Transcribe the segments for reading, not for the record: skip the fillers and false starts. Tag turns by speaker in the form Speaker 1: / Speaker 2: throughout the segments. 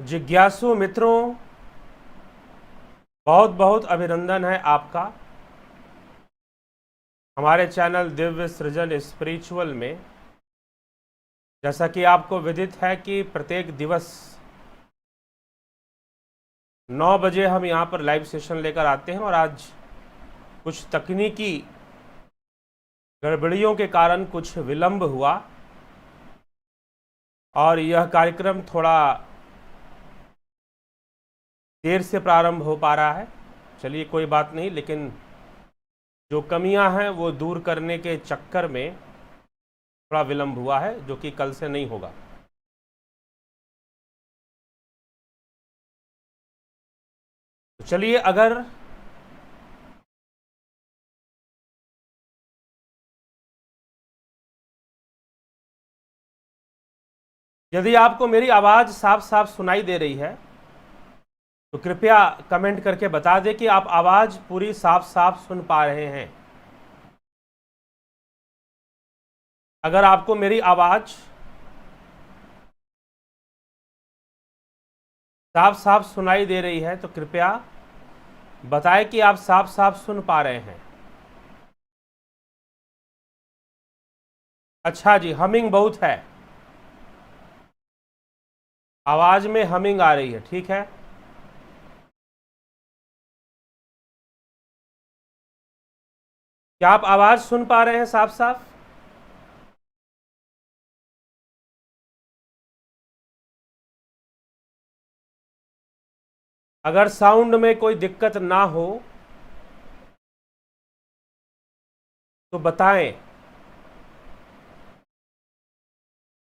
Speaker 1: जिज्ञासु मित्रों, बहुत बहुत अभिनंदन है आपका हमारे चैनल दिव्य सृजन स्पिरिचुअल में। जैसा कि आपको विदित है कि प्रत्येक दिवस 9 बजे हम यहाँ पर लाइव सेशन लेकर आते हैं और आज कुछ तकनीकी गड़बड़ियों के कारण कुछ विलंब हुआ और यह कार्यक्रम थोड़ा देर से प्रारंभ हो पा रहा है। चलिए कोई बात नहीं, लेकिन जो कमियां हैं वो दूर करने के चक्कर में थोड़ा विलंब हुआ है, जो कि कल से नहीं होगा। तो चलिए, अगर यदि आपको मेरी आवाज़ साफ साफ सुनाई दे रही है तो कृपया कमेंट करके बता दें कि आप आवाज़ पूरी साफ साफ सुन पा रहे हैं। अगर आपको मेरी आवाज़ साफ साफ सुनाई दे रही है तो कृपया बताएं कि आप साफ साफ सुन पा रहे हैं। अच्छा जी, हमिंग बहुत है, आवाज़ में हमिंग आ रही है, ठीक है। क्या आप आवाज़ सुन पा रहे हैं साफ साफ? अगर साउंड में कोई दिक्कत ना हो तो बताएं,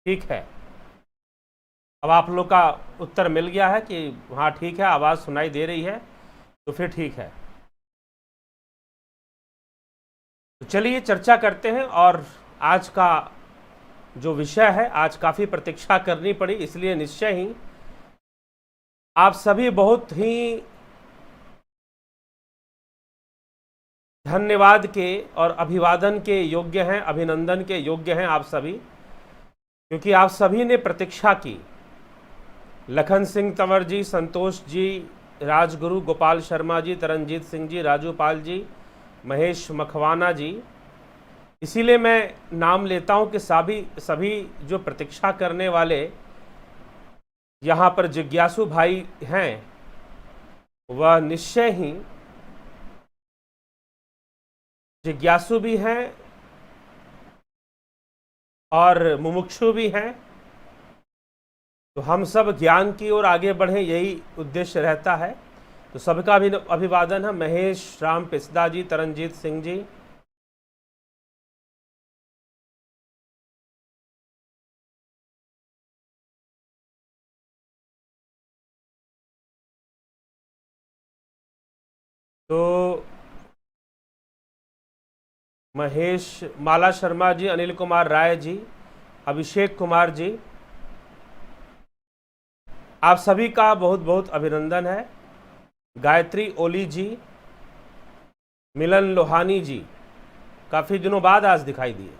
Speaker 1: ठीक है। अब आप लोग का उत्तर मिल गया है कि हाँ ठीक है, आवाज़ सुनाई दे रही है, तो फिर ठीक है। तो चलिए चर्चा करते हैं। और आज का जो विषय है, आज काफ़ी प्रतीक्षा करनी पड़ी, इसलिए निश्चय ही आप सभी बहुत ही धन्यवाद के और अभिवादन के योग्य हैं, अभिनंदन के योग्य हैं आप सभी, क्योंकि आप सभी ने प्रतीक्षा की। लखन सिंह तंवर जी, संतोष जी, राजगुरु, गोपाल शर्मा जी, तरनजीत सिंह जी, राजू पाल जी, महेश मखवाना जी। इसीलिए मैं नाम लेता हूं कि सभी जो प्रतीक्षा करने वाले यहाँ पर जिज्ञासु भाई हैं, वह निश्चय ही जिज्ञासु भी हैं और मुमुक्षु भी हैं। तो हम सब ज्ञान की ओर आगे बढ़ें, यही उद्देश्य रहता है। तो सबका भी अभिवादन है। महेश राम पिस्दा जी, तरनजीत सिंह जी, तो महेश, माला शर्मा जी, अनिल कुमार राय जी, अभिषेक कुमार जी, आप सभी का बहुत बहुत अभिनंदन है। गायत्री ओली जी, मिलन लोहानी जी, काफ़ी दिनों बाद आज दिखाई दिए।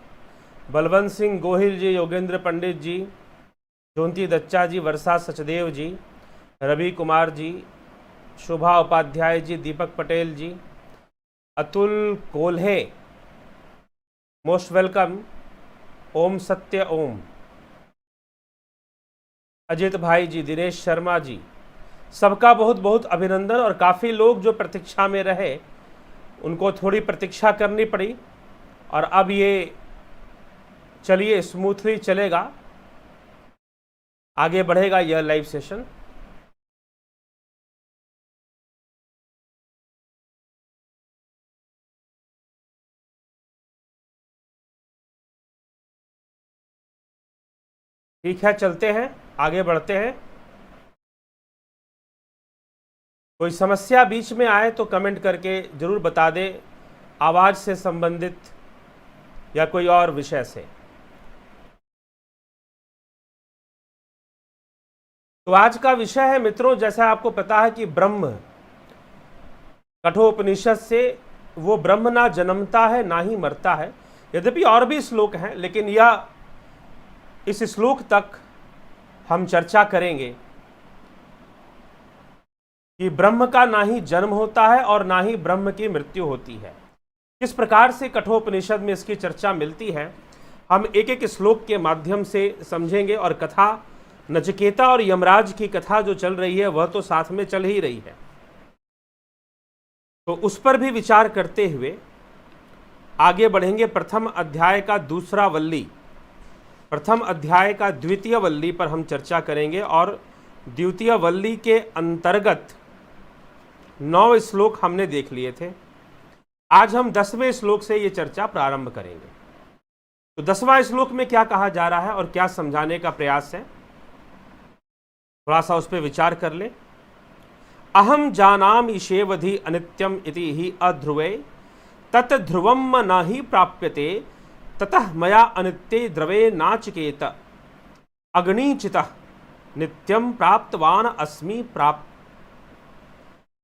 Speaker 1: बलवंत सिंह गोहिल जी, योगेंद्र पंडित जी, ज्योति दच्चा जी, वर्षा सचदेव जी, रवि कुमार जी, शोभा उपाध्याय जी, दीपक पटेल जी, अतुल कोल्हे, मोस्ट वेलकम, ओम सत्य ओम, अजित भाई जी, दिनेश शर्मा जी, सबका बहुत बहुत अभिनंदन। और काफ़ी लोग जो प्रतीक्षा में रहे उनको थोड़ी प्रतीक्षा करनी पड़ी, और अब ये चलिए स्मूथली चलेगा, आगे बढ़ेगा यह लाइव सेशन। ठीक है, चलते हैं, आगे बढ़ते हैं। कोई समस्या बीच में आए तो कमेंट करके ज़रूर बता दें, आवाज़ से संबंधित या कोई और विषय से। तो आज का विषय है मित्रों, जैसा आपको पता है कि ब्रह्म, कठोपनिषद से वो ब्रह्म ना जन्मता है ना ही मरता है। यद्यपि और भी श्लोक हैं, लेकिन यह इस श्लोक तक हम चर्चा करेंगे कि ब्रह्म का ना ही जन्म होता है और ना ही ब्रह्म की मृत्यु होती है। किस प्रकार से कठोपनिषद में इसकी चर्चा मिलती है, हम एक एक श्लोक के माध्यम से समझेंगे। और कथा नचिकेता और यमराज की कथा जो चल रही है वह तो साथ में चल ही रही है, तो उस पर भी विचार करते हुए आगे बढ़ेंगे। प्रथम अध्याय का दूसरा वल्ली, प्रथम अध्याय का द्वितीय वल्ली पर हम चर्चा करेंगे और द्वितीय वल्ली के अंतर्गत 9 श्लोक हमने देख लिए थे। आज हम 10वें श्लोक से ये चर्चा प्रारंभ करेंगे। तो 10वां श्लोक में क्या कहा जा रहा है और क्या समझाने का प्रयास है, थोड़ा सा उस पर विचार कर ले। अहम जानामि शेवधि अनित्यम इति ही अध्रुवे तत् ध्रुवम न ही प्राप्यते ततः मया अनित्ये द्रवे नाचिकेत अग्निचितः नित्यम प्राप्तवान अस्मि प्राप्त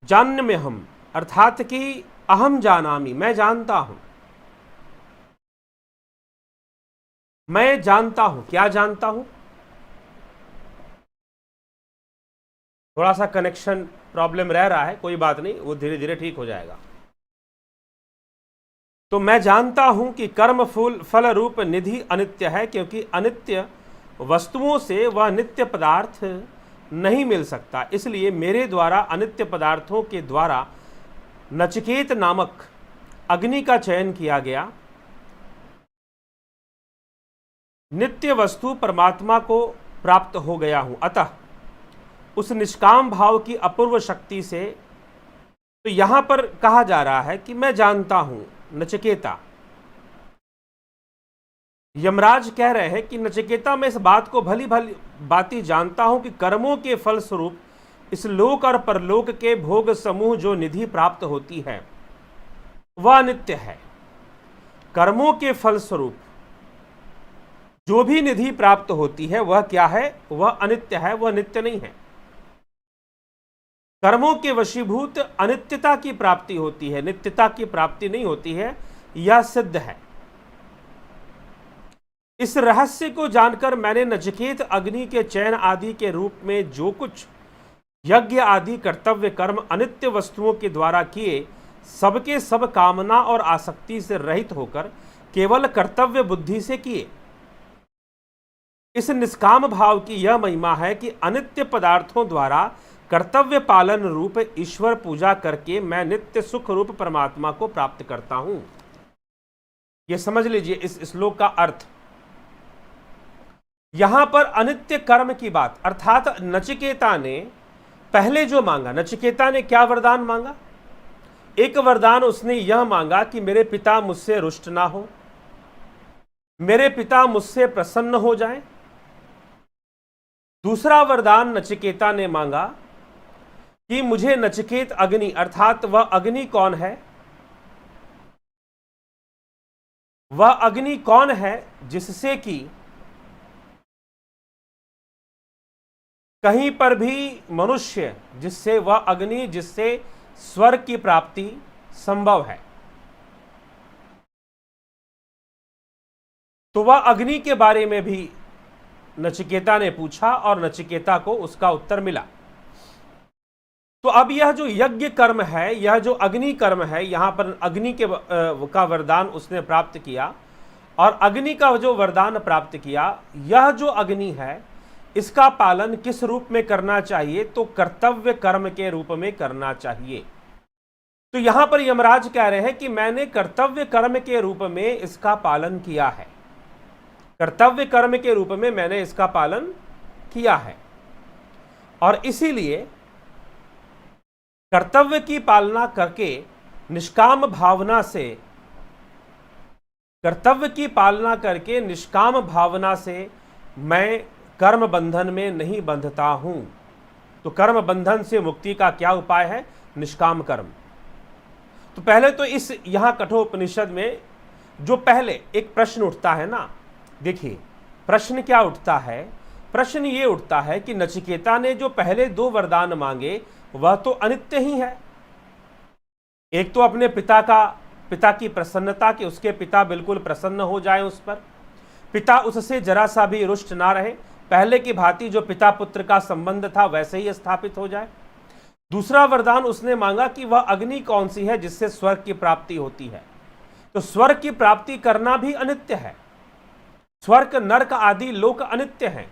Speaker 1: जान्य हम, अर्थात कि अहम जानामि, मैं जानता हूं। मैं जानता हूं, क्या जानता हूं? थोड़ा सा कनेक्शन प्रॉब्लम रह रहा है, कोई बात नहीं, वो धीरे धीरे ठीक हो जाएगा। तो मैं जानता हूं कि कर्म फल रूप निधि अनित्य है, क्योंकि अनित्य वस्तुओं से वह नित्य पदार्थ नहीं मिल सकता। इसलिए मेरे द्वारा अनित्य पदार्थों के द्वारा नचिकेत नामक अग्नि का चयन किया गया। नित्य वस्तु परमात्मा को प्राप्त हो गया हूं, अतः उस निष्काम भाव की अपूर्व शक्ति से, तो यहां पर कहा जा रहा है कि मैं जानता हूं। नचिकेता, यमराज कह रहे हैं कि नचिकेता, मैं इस बात को भली भली बाती जानता हूं कि कर्मों के फल स्वरूप इस लोक और परलोक के भोग समूह जो निधि प्राप्त होती है वह अनित्य है। कर्मों के फल स्वरूप जो भी निधि प्राप्त होती है वह क्या है? वह अनित्य है, वह नित्य नहीं है। कर्मों के वशीभूत अनित्यता की प्राप्ति होती है, नित्यता की प्राप्ति नहीं होती है, यह सिद्ध है। इस रहस्य को जानकर मैंने नचिकेत अग्नि के चयन आदि के रूप में जो कुछ यज्ञ आदि कर्तव्य कर्म अनित्य वस्तुओं के द्वारा किए, सबके सब कामना और आसक्ति से रहित होकर केवल कर्तव्य बुद्धि से किए। इस निष्काम भाव की यह महिमा है कि अनित्य पदार्थों द्वारा कर्तव्य पालन रूप ईश्वर पूजा करके मैं नित्य सुख रूप परमात्मा को प्राप्त करता हूं। यह समझ लीजिए इस श्लोक का अर्थ। यहां पर अनित्य कर्म की बात, अर्थात नचिकेता ने पहले जो मांगा, नचिकेता ने क्या वरदान मांगा? एक वरदान उसने यह मांगा कि मेरे पिता मुझसे रुष्ट ना हो, मेरे पिता मुझसे प्रसन्न हो जाएं। दूसरा वरदान नचिकेता ने मांगा कि मुझे नचिकेत अग्नि, अर्थात वह अग्नि कौन है? वह अग्नि कौन है जिससे कि कहीं पर भी मनुष्य, जिससे वह अग्नि जिससे स्वर्ग की प्राप्ति संभव है। तो वह अग्नि के बारे में भी नचिकेता ने पूछा और नचिकेता को उसका उत्तर मिला। तो अब यह जो यज्ञ कर्म है, यह जो अग्नि कर्म है, यहां पर अग्नि का वरदान उसने प्राप्त किया। और अग्नि का जो वरदान प्राप्त किया, यह जो अग्नि है इसका पालन किस रूप में करना चाहिए? तो कर्तव्य कर्म के रूप में करना चाहिए। तो यहां पर यमराज कह रहे हैं कि मैंने कर्तव्य कर्म के रूप में इसका पालन किया है, कर्तव्य कर्म के रूप में मैंने इसका पालन किया है। और इसीलिए कर्तव्य की पालना करके निष्काम भावना से, कर्तव्य की पालना करके निष्काम भावना से मैं कर्म बंधन में नहीं बंधता हूं। तो कर्म बंधन से मुक्ति का क्या उपाय है? निष्काम कर्म। तो पहले तो इस यहां कठोपनिषद में जो पहले एक प्रश्न उठता है ना, देखिए प्रश्न क्या उठता है? प्रश्न ये उठता है कि नचिकेता ने जो पहले 2 वरदान मांगे वह तो अनित्य ही है। एक तो अपने पिता की प्रसन्नता, कि उसके पिता बिल्कुल प्रसन्न हो जाए उस पर, पिता उससे जरा सा भी रुष्ट ना रहे, पहले की भांति जो पिता पुत्र का संबंध था वैसे ही स्थापित हो जाए। दूसरा वरदान उसने मांगा कि वह अग्नि कौन सी है जिससे स्वर्ग की प्राप्ति होती है। तो स्वर्ग की प्राप्ति करना भी अनित्य है। स्वर्ग नरक आदि लोक अनित्य हैं।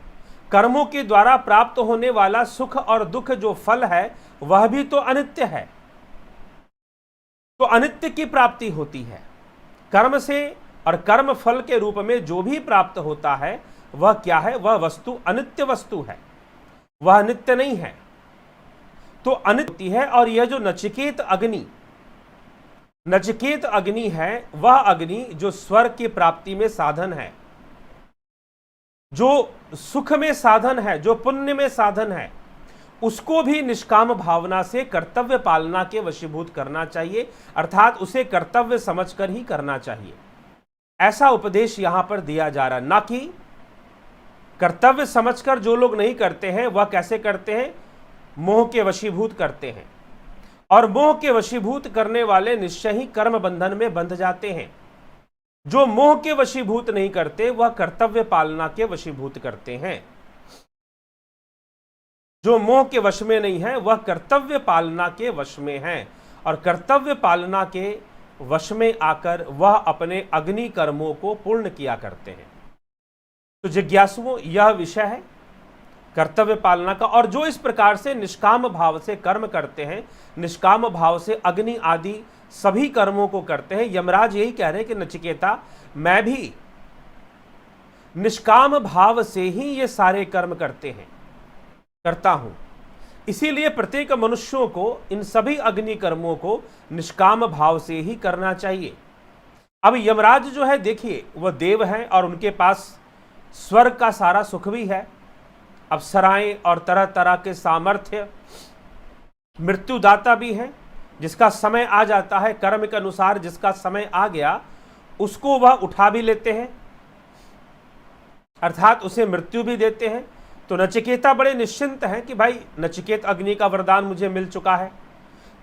Speaker 1: कर्मों के द्वारा प्राप्त होने वाला सुख और दुख जो फल है वह भी तो अनित्य है। तो अनित्य की प्राप्ति होती है कर्म से, और कर्म फल के रूप में जो भी प्राप्त होता है वह क्या है? वह वस्तु अनित्य वस्तु है, वह नित्य नहीं है। तो अनित्य है। और यह जो नचिकेत अग्नि है वह अग्नि जो स्वर्ग की प्राप्ति में साधन है, जो सुख में साधन है, जो पुण्य में साधन है, उसको भी निष्काम भावना से कर्तव्य पालना के वशीभूत करना चाहिए, अर्थात उसे कर्तव्य समझकर ही करना चाहिए। ऐसा उपदेश यहां पर दिया जा रहा है, ना कि कर्तव्य समझकर जो लोग नहीं करते हैं वह कैसे करते हैं? मोह के वशीभूत करते हैं, और मोह के वशीभूत करने वाले निश्चय ही कर्म बंधन में बंध जाते हैं। जो मोह के वशीभूत नहीं करते वह कर्तव्य पालना के वशीभूत करते हैं। जो मोह के वश में नहीं है वह कर्तव्य पालना के वश में है, और कर्तव्य पालना के वश में आकर वह अपने अग्नि कर्मों को पूर्ण किया करते हैं। तो जिज्ञासुओं, यह विषय है कर्तव्य पालना का। और जो इस प्रकार से निष्काम भाव से कर्म करते हैं, निष्काम भाव से अग्नि आदि सभी कर्मों को करते हैं, यमराज यही कह रहे हैं कि नचिकेता, मैं भी निष्काम भाव से ही ये सारे कर्म करता हूं। इसीलिए प्रत्येक मनुष्यों को इन सभी अग्नि कर्मों को निष्काम भाव से ही करना चाहिए। अब यमराज जो है, देखिए, वह देव हैं और उनके पास स्वर्ग का सारा सुख भी है, अप्सराएं और तरह तरह के सामर्थ्य, मृत्युदाता भी हैं। जिसका समय आ जाता है कर्म के अनुसार, जिसका समय आ गया उसको वह उठा भी लेते हैं, अर्थात उसे मृत्यु भी देते हैं। तो नचिकेता बड़े निश्चिंत हैं कि भाई नचिकेत अग्नि का वरदान मुझे मिल चुका है,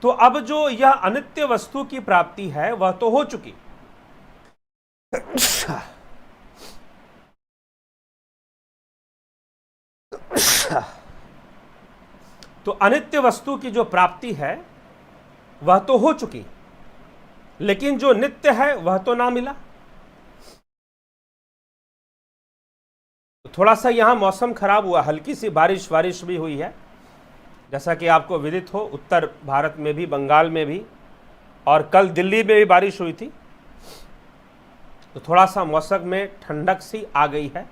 Speaker 1: तो अब जो यह अनित्य वस्तु की प्राप्ति है वह तो हो चुकी। तो अनित्य वस्तु की जो प्राप्ति है वह तो हो चुकी, लेकिन जो नित्य है वह तो ना मिला। थोड़ा सा यहां मौसम खराब हुआ, हल्की सी बारिश भी हुई है, जैसा कि आपको विदित हो। उत्तर भारत में भी, बंगाल में भी, और कल दिल्ली में भी बारिश हुई थी। तो थोड़ा सा मौसम में ठंडक सी आ गई है।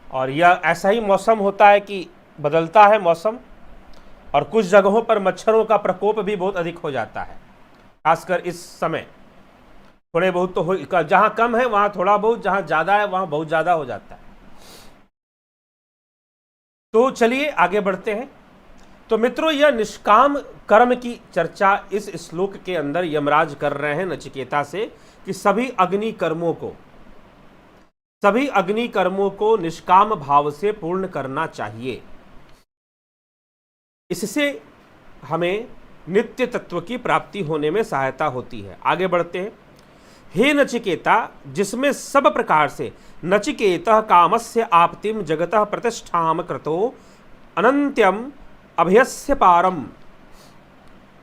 Speaker 1: और यह ऐसा ही मौसम होता है कि बदलता है मौसम, और कुछ जगहों पर मच्छरों का प्रकोप भी बहुत अधिक हो जाता है, खासकर इस समय। थोड़े बहुत तो हो, जहां कम है वहां थोड़ा बहुत, जहां ज्यादा है वहां बहुत ज्यादा हो जाता है। तो चलिए आगे बढ़ते हैं। तो मित्रों, यह निष्काम कर्म की चर्चा इस श्लोक के अंदर यमराज कर रहे हैं नचिकेता से, कि सभी अग्नि कर्मों को निष्काम भाव से पूर्ण करना चाहिए। इससे हमें नित्य तत्व की प्राप्ति होने में सहायता होती है। आगे बढ़ते हैं। हे नचिकेता, जिसमें सब प्रकार से नचिकेतः कामस्य आप्तिम जगतः प्रतिष्ठाम कृतो अनंत्यम अभयस्य पारम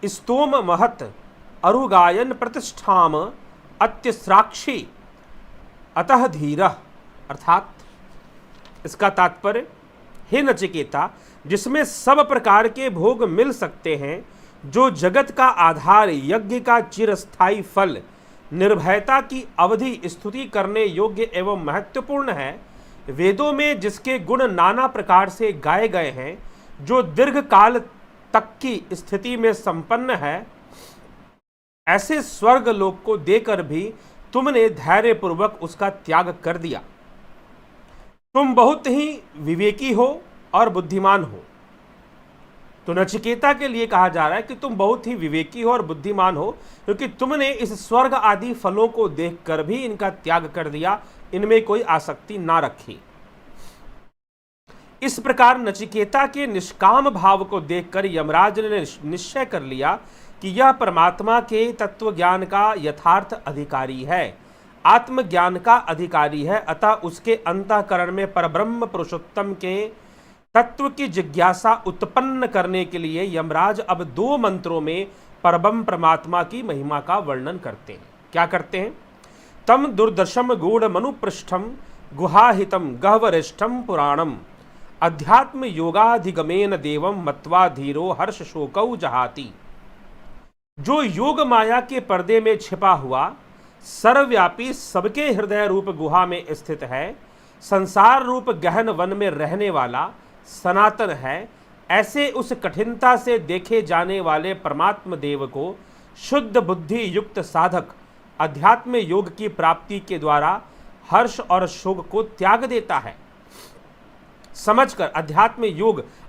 Speaker 1: स्तोम महत अरुगायन प्रतिष्ठाम अत्यस्राक्षी अतः धीरः। अर्थात इसका तात्पर्य, हे नचिकेता, जिसमें सब प्रकार के भोग मिल सकते हैं, जो जगत का आधार, यज्ञ का चिरस्थायी फल, निर्भयता की अवधि स्तुति करने योग्य एवं महत्वपूर्ण है, वेदों में जिसके गुण नाना प्रकार से गाए गए हैं, जो दीर्घ काल तक की स्थिति में संपन्न है, ऐसे स्वर्ग लोक को देकर भी तुमने धैर्यपूर्वक उसका त्याग कर दिया। तुम बहुत ही विवेकी हो और बुद्धिमान हो। तो नचिकेता के लिए कहा जा रहा है कि तुम बहुत ही विवेकी हो और बुद्धिमान हो, क्योंकि तुमने इस स्वर्ग आदि फलों को देखकर भी इनका त्याग कर दिया, इनमें कोई आसक्ति ना रखी। इस प्रकार नचिकेता के निष्काम भाव को देखकर यमराज ने निश्चय कर लिया कि यह परमात्मा के तत्व ज्ञान का यथार्थ अधिकारी है, आत्मज्ञान का अधिकारी है। अतः उसके अंतःकरण में परब्रह्म पुरुषोत्तम के तत्व की जिज्ञासा उत्पन्न करने के लिए यमराज अब 2 मंत्रों में परब्रह्म परमात्मा की महिमा का वर्णन करते हैं। क्या करते हैं? तम दुर्दशम गूढ़ मनुपृष्ठम गुहाहितम गह्वरिष्ठम पुराणम अध्यात्म योगाधिगमेन देवम मत्वा धीरो हर्ष शोकौ जहाति। जो योग माया के पर्दे में छिपा हुआ सर्वव्यापी सबके हृदय रूप गुहा में स्थित है, संसार रूप गहन वन में रहने वाला सनातन है, ऐसे उस कठिनता से देखे जाने वाले परमात्म देव को शुद्ध बुद्धि युक्त साधक अध्यात्म योग की प्राप्ति के द्वारा हर्ष और शोक को त्याग देता है। समझकर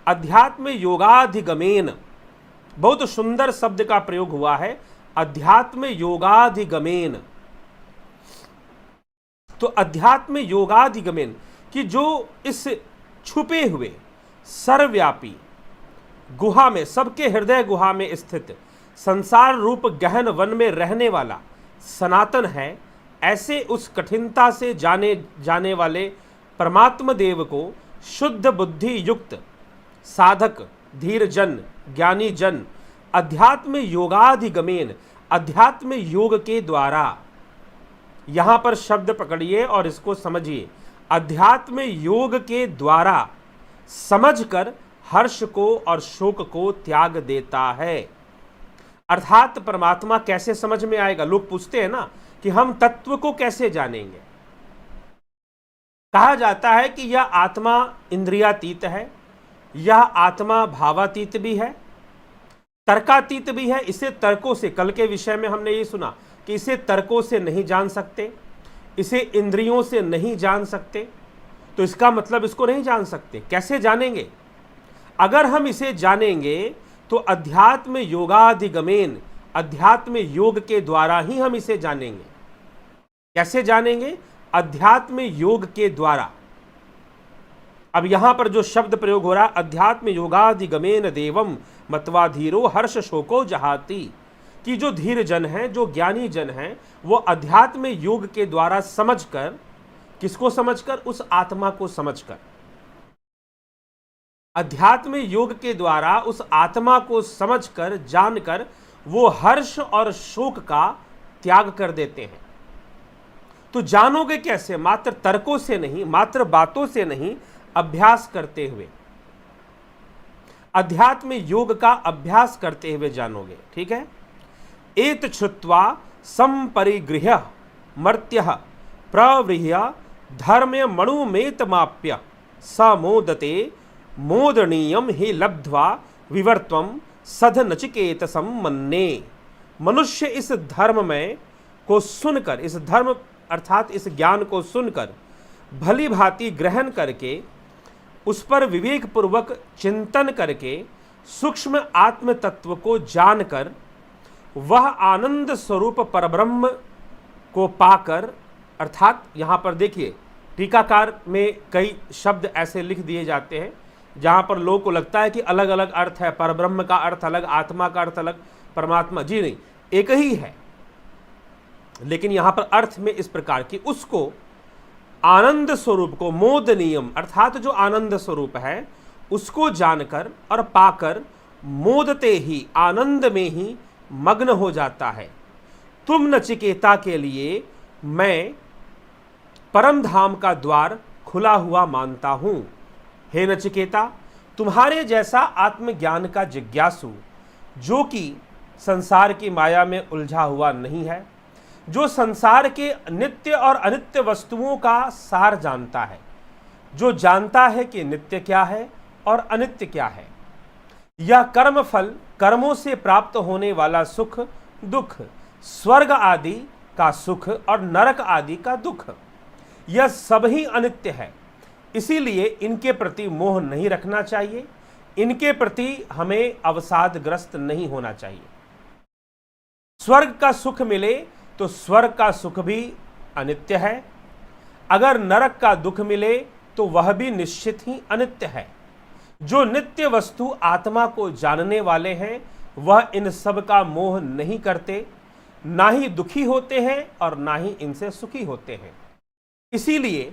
Speaker 1: अध्यात्म योगाधिगमेन, बहुत सुंदर शब्द का प्रयोग हुआ है, अध्यात्म योगाधिगमेन। तो अध्यात्म योगाधिगमेन कि जो इस छुपे हुए सर्वव्यापी गुहा में, सबके हृदय गुहा में स्थित संसार रूप गहन वन में रहने वाला सनातन है, ऐसे उस कठिनता से जाने वाले परमात्म देव को शुद्ध बुद्धि युक्त साधक धीर जन ज्ञानी जन अध्यात्म योगाधिगमेन, अध्यात्म योग के द्वारा, यहां पर शब्द पकड़िए और इसको समझिए, अध्यात्म योग के द्वारा समझकर हर्ष को और शोक को त्याग देता है। अर्थात परमात्मा कैसे समझ में आएगा? लोग पूछते हैं ना कि हम तत्व को कैसे जानेंगे। कहा जाता है कि यह आत्मा इंद्रियातीत है, यह आत्मा भावातीत भी है, तर्कातीत भी है। इसे तर्कों से, कल के विषय में हमने ये सुना कि इसे तर्कों से नहीं जान सकते, इसे इंद्रियों से नहीं जान सकते। तो इसका मतलब इसको नहीं जान सकते, कैसे जानेंगे? अगर हम इसे जानेंगे तो अध्यात्म योगाधिगमेन, अध्यात्म योग के द्वारा ही हम इसे जानेंगे। कैसे जानेंगे? अध्यात्म योग के द्वारा। अब यहां पर जो शब्द प्रयोग हो रहा है, अध्यात्म योगाधिगमेन देवम मत्वा धीरो हर्ष शोको जहाति, कि जो धीर जन है, जो ज्ञानी जन है, वो अध्यात्म योग के द्वारा समझकर, किसको समझकर? उस आत्मा को समझकर, अध्यात्म योग के द्वारा उस आत्मा को समझकर, जानकर वो हर्ष और शोक का त्याग कर देते हैं। तो जानोगे कैसे? मात्र तर्कों से नहीं, मात्र बातों से नहीं, अभ्यास करते हुए, अध्यात्म योग का अभ्यास करते हुए जानोगे। ठीक है। एत श्रुत्वा संपरिगृह्य मर्त्यः प्रवृह्य धर्म मणुमेतमाप्य समोदते मोदनीयम ही लब्ध्वा विवर्त्वम सध नचिकेतसम मन्ने। मनुष्य इस धर्म में को सुनकर, इस धर्म अर्थात इस ज्ञान को सुनकर भली भांति ग्रहण करके, उस पर विवेक पूर्वक चिंतन करके, सूक्ष्म आत्म तत्व को जानकर, वह आनंद स्वरूप परब्रह्म को पाकर, अर्थात यहां पर देखिए टीकाकार में कई शब्द ऐसे लिख दिए जाते हैं जहां पर लोगों को लगता है कि अलग अलग अर्थ है, परब्रह्म का अर्थ अलग, आत्मा का अर्थ अलग, परमात्मा। जी नहीं, एक ही है, लेकिन यहां पर अर्थ में इस प्रकार की, उसको आनंद स्वरूप को, मोदनीयम अर्थात जो आनंद स्वरूप है, उसको जानकर और पाकर मोदते ही, आनंद में ही मग्न हो जाता है। तुम नचिकेता के लिए मैं परम धाम का द्वार खुला हुआ मानता हूं। हे नचिकेता, तुम्हारे जैसा आत्मज्ञान का जिज्ञासु, जो कि संसार की माया में उलझा हुआ नहीं है, जो संसार के नित्य और अनित्य वस्तुओं का सार जानता है, जो जानता है कि नित्य क्या है और अनित्य क्या है, यह कर्म फल, कर्मों से प्राप्त होने वाला सुख दुख, स्वर्ग आदि का सुख और नरक आदि का दुख, यह सब ही अनित्य है। इसीलिए इनके प्रति मोह नहीं रखना चाहिए, इनके प्रति हमें अवसादग्रस्त नहीं होना चाहिए। स्वर्ग का सुख मिले तो स्वर्ग का सुख भी अनित्य है, अगर नरक का दुख मिले तो वह भी निश्चित ही अनित्य है। जो नित्य वस्तु आत्मा को जानने वाले हैं, वह इन सब का मोह नहीं करते, ना ही दुखी होते हैं और ना ही इनसे सुखी होते हैं। इसीलिए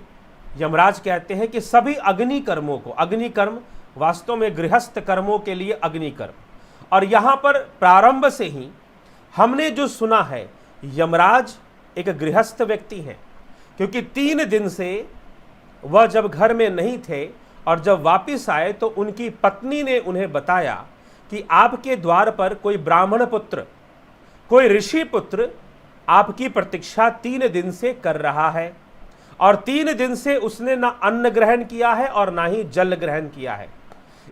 Speaker 1: यमराज कहते हैं कि सभी अग्नि कर्मों को, अग्नि कर्म वास्तव में गृहस्थ कर्मों के लिए अग्निकर्म। और यहाँ पर प्रारंभ से ही हमने जो सुना है, यमराज एक गृहस्थ व्यक्ति हैं, क्योंकि 3 दिन से वह जब घर में नहीं थे और जब वापिस आए तो उनकी पत्नी ने उन्हें बताया कि आपके द्वार पर कोई ब्राह्मण पुत्र, कोई ऋषि पुत्र आपकी प्रतीक्षा 3 दिन से कर रहा है, और 3 दिन से उसने ना अन्न ग्रहण किया है और ना ही जल ग्रहण किया है।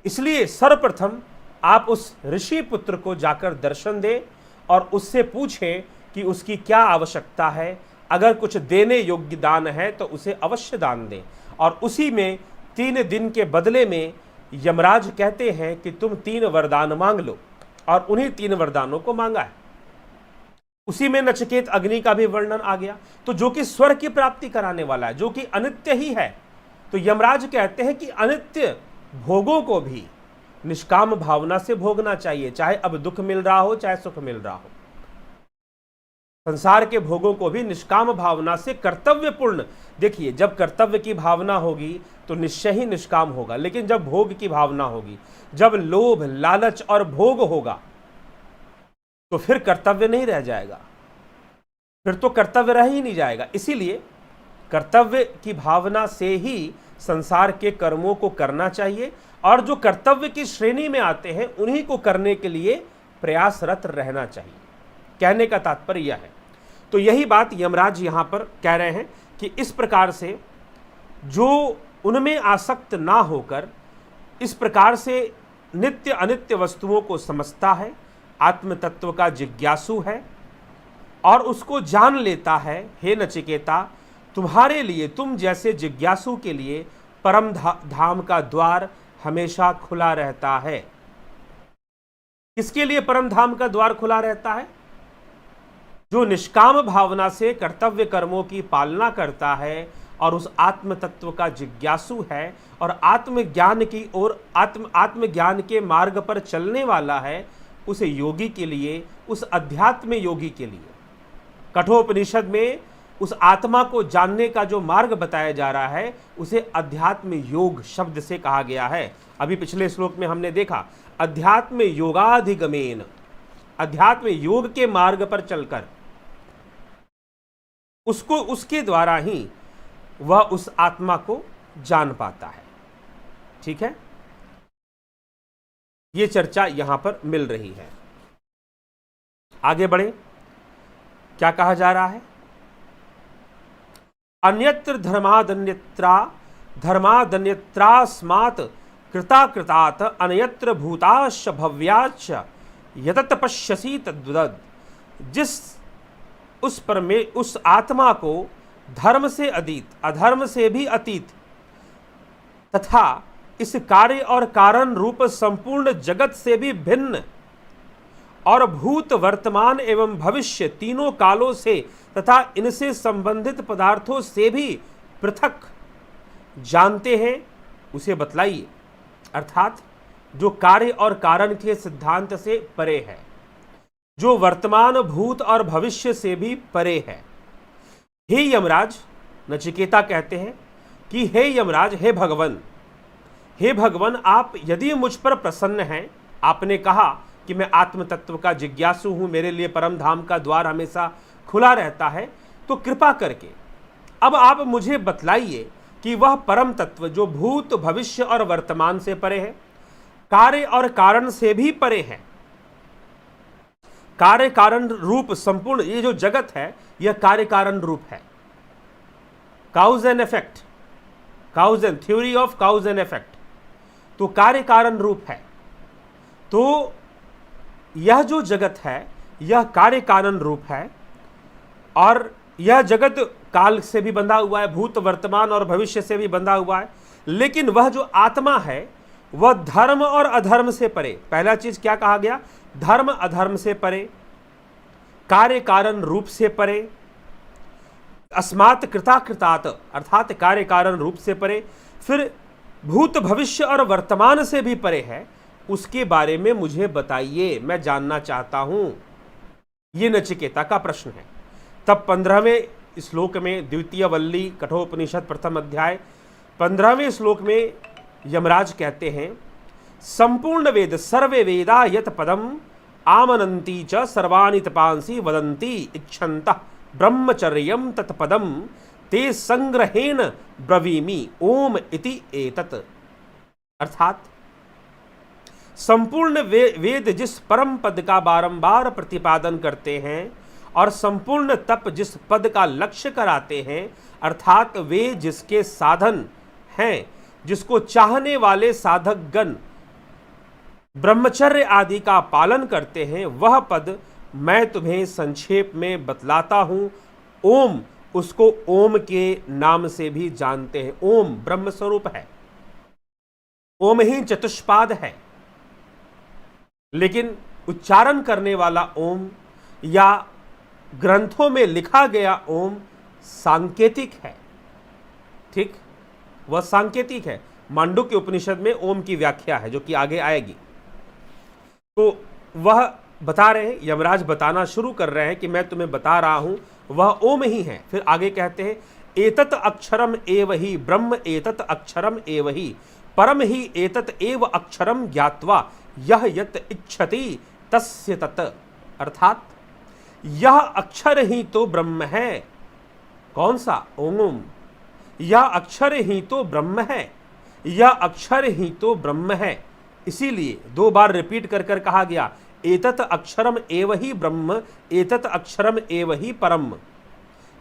Speaker 1: इसलिए सर्वप्रथम आप उस ऋषि पुत्र को जाकर दर्शन दें और उससे पूछें कि उसकी क्या आवश्यकता है। अगर कुछ देने योग्य दान है तो उसे अवश्य दान दें। और उसी में 3 दिन के बदले में यमराज कहते हैं कि तुम 3 वरदान मांग लो, और उन्हीं 3 वरदानों को मांगा है। उसी में नचिकेत अग्नि का भी वर्णन आ गया, तो जो कि स्वर्ग की प्राप्ति कराने वाला है, जो कि अनित्य ही है। तो यमराज कहते हैं कि अनित्य भोगों को भी निष्काम भावना से भोगना चाहिए, चाहे अब दुख मिल रहा हो चाहे सुख मिल रहा हो। संसार के भोगों को भी निष्काम भावना से कर्तव्यपूर्ण, देखिए जब कर्तव्य की भावना होगी तो निश्चय ही निष्काम होगा, लेकिन जब भोग की भावना होगी, जब लोभ लालच और भोग होगा, तो फिर कर्तव्य नहीं रह जाएगा, फिर तो कर्तव्य रह ही नहीं जाएगा। इसीलिए कर्तव्य की भावना से ही संसार के कर्मों को करना चाहिए, और जो कर्तव्य की श्रेणी में आते हैं उन्हीं को करने के लिए प्रयासरत रहना चाहिए। कहने का तात्पर्य यह है। तो यही बात यमराज यहां पर कह रहे हैं कि इस प्रकार से जो उनमें आसक्त ना होकर इस प्रकार से नित्य अनित्य वस्तुओं को समझता है, आत्म तत्व का जिज्ञासु है और उसको जान लेता है, हे नचिकेता, तुम्हारे लिए, तुम जैसे जिज्ञासु के लिए परम धाम का द्वार हमेशा खुला रहता है। किसके लिए परम धाम का द्वार खुला रहता है? जो निष्काम भावना से कर्तव्य कर्मों की पालना करता है और उस आत्म तत्व का जिज्ञासु है और आत्मज्ञान की ओर आत्मज्ञान के मार्ग पर चलने वाला है, उस योगी के लिए, उस अध्यात्म योगी के लिए कठोपनिषद में उस आत्मा को जानने का जो मार्ग बताया जा रहा है उसे अध्यात्म योग शब्द से कहा गया है। अभी पिछले श्लोक में हमने देखा, अध्यात्म योगाधिगमेन, अध्यात्म योग के मार्ग पर चलकर उसको, उसके द्वारा ही वह उस आत्मा को जान पाता है। ठीक है, ये चर्चा यहां पर मिल रही है। आगे बढ़े, क्या कहा जा रहा है? अन्यत्र धर्मादन्यत्रास्मात् कृताकृतात् अन्यत्र भूताश्च भव्याश्च यतत पश्यसि तद्वद। जिस उस आत्मा को धर्म से अतीत, अधर्म से भी अतीत तथा इस कार्य और कारण रूप संपूर्ण जगत से भी भिन्न और भूत, वर्तमान एवं भविष्य तीनों कालों से तथा इनसे संबंधित पदार्थों से भी पृथक जानते हैं, उसे बतलाइए। अर्थात जो कार्य और कारण के सिद्धांत से परे है, जो वर्तमान, भूत और भविष्य से भी परे है। हे यमराज, नचिकेता कहते हैं कि हे यमराज, हे भगवान, हे भगवान, आप यदि मुझ पर प्रसन्न हैं, आपने कहा कि मैं आत्म तत्व का जिज्ञासु हूं, मेरे लिए परम धाम का द्वार हमेशा खुला रहता है, तो कृपा करके अब आप मुझे बतलाइए कि वह परम तत्व जो भूत, भविष्य और वर्तमान से परे है, कार्य और कारण से भी परे है, कार्य कारण रूप संपूर्ण ये जो जगत है यह कार्य कारण रूप है। Cause and effect, cause and theory of cows and effect, तो कार्य कारण रूप है। तो यह जो जगत है यह कार्य कारण रूप है और यह जगत काल से भी बंधा हुआ है, भूत, वर्तमान और भविष्य से भी बंधा हुआ है। लेकिन वह जो आत्मा है वह धर्म और अधर्म से परे, पहला चीज क्या कहा गया? धर्म अधर्म से परे, कार्य कारण रूप से परे, अस्मात् कृताकृतात् अर्थात कार्य कारण रूप से परे, फिर भूत, भविष्य और वर्तमान से भी परे है, उसके बारे में मुझे बताइए, मैं जानना चाहता हूं। ये नचिकेता का प्रश्न है। तब 15वें श्लोक में, द्वितीय वल्ली कठोपनिषद प्रथम अध्याय 15वें श्लोक में यमराज कहते हैं संपूर्ण वेद सर्वे वेदा यत पदम आमनन्ति च सर्वाणि तपांसि वदन्ति इच्छन्तः ब्रह्मचर्यं तत्पदम ते संग्रहेण ब्रवीमि ओम इति एतत्। अर्थात संपूर्ण वेद जिस परम पद का बारंबार प्रतिपादन करते हैं और संपूर्ण तप जिस पद का लक्ष्य कराते हैं, अर्थात वे जिसके साधन हैं, जिसको चाहने वाले साधक गण ब्रह्मचर्य आदि का पालन करते हैं, वह पद मैं तुम्हें संक्षेप में बतलाता हूं। ओम, उसको ओम के नाम से भी जानते हैं। ओम ब्रह्म स्वरूप है, ओम ही चतुष्पाद है, लेकिन उच्चारण करने वाला ओम या ग्रंथों में लिखा गया ओम सांकेतिक है। ठीक, वह सांकेतिक है। मांडुक्य उपनिषद में ओम की व्याख्या है जो कि आगे आएगी। तो वह बता रहे हैं, यमराज बताना शुरू कर रहे हैं कि मैं तुम्हें बता रहा हूं वह ओम ही है। फिर आगे कहते हैं एतत् अक्षरम एव ही ब्रह्म एतत् अक्षरम एव ही परम ही एतत् एव अक्षरम ज्ञात्वा यह यत इच्छति तस्य तत्। अर्थात यह अक्षर ही तो ब्रह्म है। कौन सा? ओम। यह अक्षर ही तो ब्रह्म है, यह अक्षर ही तो ब्रह्म है। इसीलिए दो बार रिपीट कर कर कहा गया एतत् अक्षरम एव ही ब्रह्म एतत् अक्षरम एव ही परम।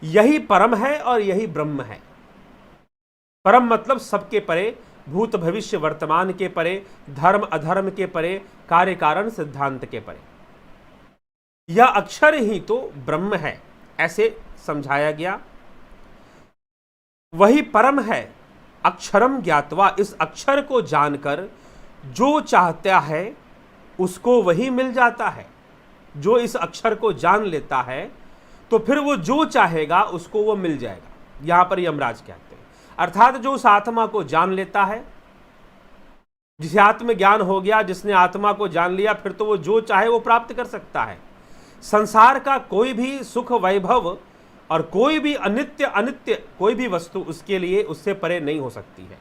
Speaker 1: यही परम है और यही ब्रह्म है। परम मतलब सबके परे, भूत भविष्य वर्तमान के परे, धर्म अधर्म के परे, कार्य कारण सिद्धांत के परे। यह अक्षर ही तो ब्रह्म है, ऐसे समझाया गया। वही परम है। अक्षरम ज्ञात्वा, इस अक्षर को जानकर जो चाहता है उसको वही मिल जाता है। जो इस अक्षर को जान लेता है तो फिर वो जो चाहेगा उसको वो मिल जाएगा। यहां पर यमराज कहते हैं अर्थात जो उस आत्मा को जान लेता है, जिसे आत्मज्ञान हो गया, जिसने आत्मा को जान लिया, फिर तो वो जो चाहे वो प्राप्त कर सकता है। संसार का कोई भी सुख वैभव और कोई भी अनित्य कोई भी वस्तु उसके लिए उससे परे नहीं हो सकती है।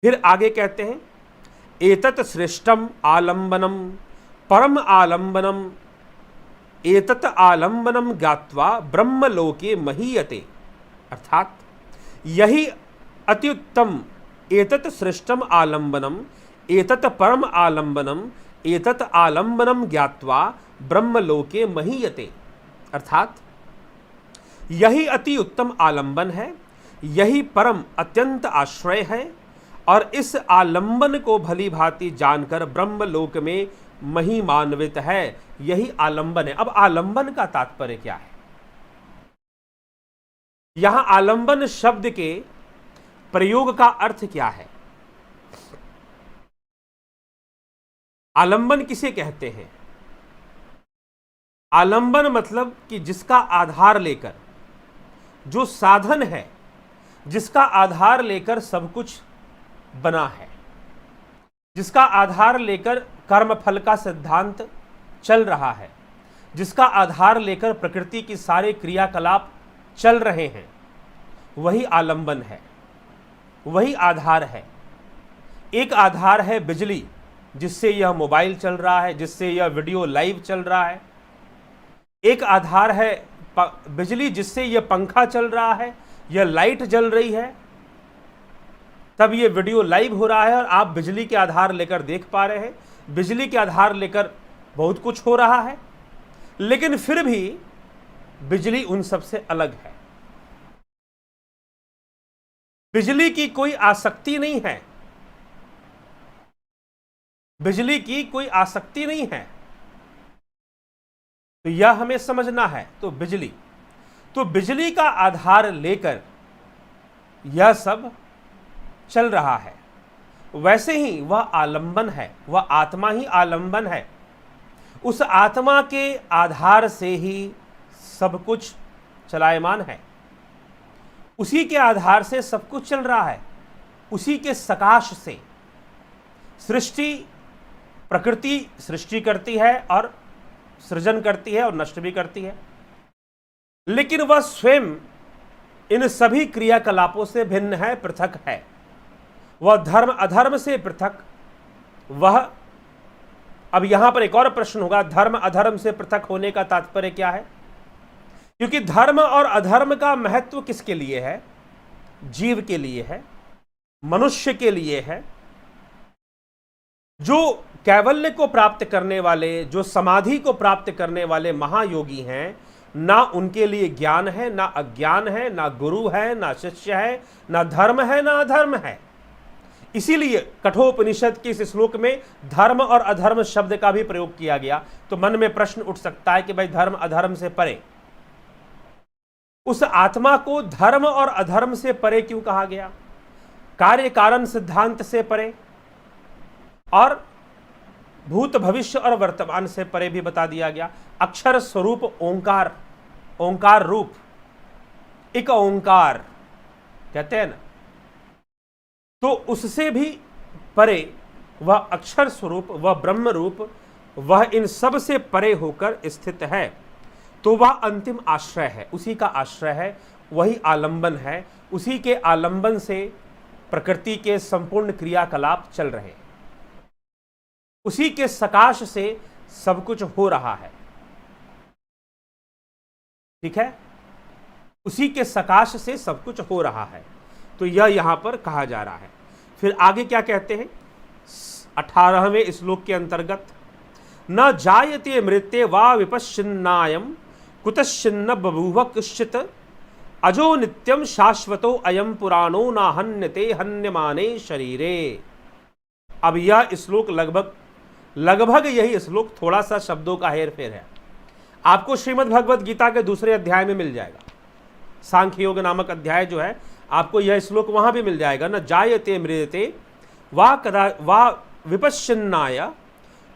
Speaker 1: फिर आगे कहते हैं एतत् श्रेष्ठम आलंबनम परम आलंबनम एतत् आलंबनम ज्ञात्वा ब्रह्मलोके महीयते। अर्थात यही अत्युत्तम एतत् श्रेष्ठम आलंबनम एतत् परम आलंबनम एतत् आलंबनम ज्ञात्वा ब्रह्मलोके महीयते। अर्थात यही अति उत्तम आलंबन है, यही परम अत्यंत आश्रय है और इस आलंबन को भली भांति जानकर ब्रह्मलोक में महिमान्वित है। यही आलंबन है। अब आलंबन का तात्पर्य क्या है? यहां आलंबन शब्द के प्रयोग का अर्थ क्या है? आलंबन किसे कहते हैं? आलंबन मतलब कि जिसका आधार लेकर, जो साधन है जिसका आधार लेकर सब कुछ बना है, जिसका आधार लेकर कर्मफल का सिद्धांत चल रहा है, जिसका आधार लेकर प्रकृति की सारे क्रियाकलाप चल रहे हैं, वही आलंबन है, वही आधार है। एक आधार है बिजली, जिससे यह मोबाइल चल रहा है, जिससे यह वीडियो लाइव चल रहा है। एक आधार है बिजली, जिससे यह पंखा चल रहा है, यह लाइट जल रही है, तब ये वीडियो लाइव हो रहा है और आप बिजली के आधार लेकर देख पा रहे हैं। बिजली के आधार लेकर बहुत कुछ हो रहा है, लेकिन फिर भी बिजली उन सब से अलग है। बिजली की कोई आसक्ति नहीं है, बिजली की कोई आसक्ति नहीं है। तो यह हमें समझना है। तो बिजली का आधार लेकर यह सब चल रहा है। वैसे ही वह आलंबन है, वह आत्मा ही आलंबन है। उस आत्मा के आधार से ही सब कुछ चलायमान है, उसी के आधार से सब कुछ चल रहा है, उसी के सकाश से सृष्टि, प्रकृति सृष्टि करती है और सृजन करती है और नष्ट भी करती है। लेकिन वह स्वयं इन सभी क्रियाकलापों से भिन्न है, पृथक है। वह धर्म अधर्म से पृथक, वह, अब यहां पर एक और प्रश्न होगा, धर्म अधर्म से पृथक होने का तात्पर्य क्या है? क्योंकि धर्म और अधर्म का महत्व किसके लिए है? जीव के लिए है, मनुष्य के लिए है। जो कैवल्य को प्राप्त करने वाले, जो समाधि को प्राप्त करने वाले महायोगी हैं, ना उनके लिए ज्ञान है, ना अज्ञान है, ना गुरु है, ना शिष्य है, ना धर्म है, ना अधर्म है। इसीलिए कठोपनिषद के इस श्लोक में धर्म और अधर्म शब्द का भी प्रयोग किया गया। तो मन में प्रश्न उठ सकता है कि भाई धर्म अधर्म से परे, उस आत्मा को धर्म और अधर्म से परे क्यों कहा गया? कार्य कारण सिद्धांत से परे और भूत भविष्य और वर्तमान से परे भी बता दिया गया। अक्षर स्वरूप ओंकार, ओंकार रूप, एक ओंकार कहते हैं ना, तो उससे भी परे वह अक्षर स्वरूप, वह ब्रह्म रूप, वह इन सब से परे होकर स्थित है। तो वह अंतिम आश्रय है, उसी का आश्रय है, वही आलंबन है, उसी के आलंबन से प्रकृति के संपूर्ण क्रियाकलाप चल रहे हैं, उसी के सकाश से सब कुछ हो रहा है। ठीक है, उसी के सकाश से सब कुछ हो रहा है। तो यह यहां पर कहा जा रहा है। फिर आगे क्या कहते हैं 18वें श्लोक के अंतर्गत, न जायते मृत्ये वा विपश्चिन्नायम कुतश्चिन्न बभूव कश्चित अजो नित्यम शाश्वतो अयम पुराणो न हन्यते हन्यमाने शरीरे। अब यह श्लोक लगभग यही श्लोक, थोड़ा सा शब्दों का हेरफेर है, आपको श्रीमद् भगवद गीता के दूसरे अध्याय में मिल जाएगा। सांख्य योग नामक अध्याय जो है, आपको यह श्लोक वहां भी मिल जाएगा। न जायते मृत्यते वा विपश्चिन्नाय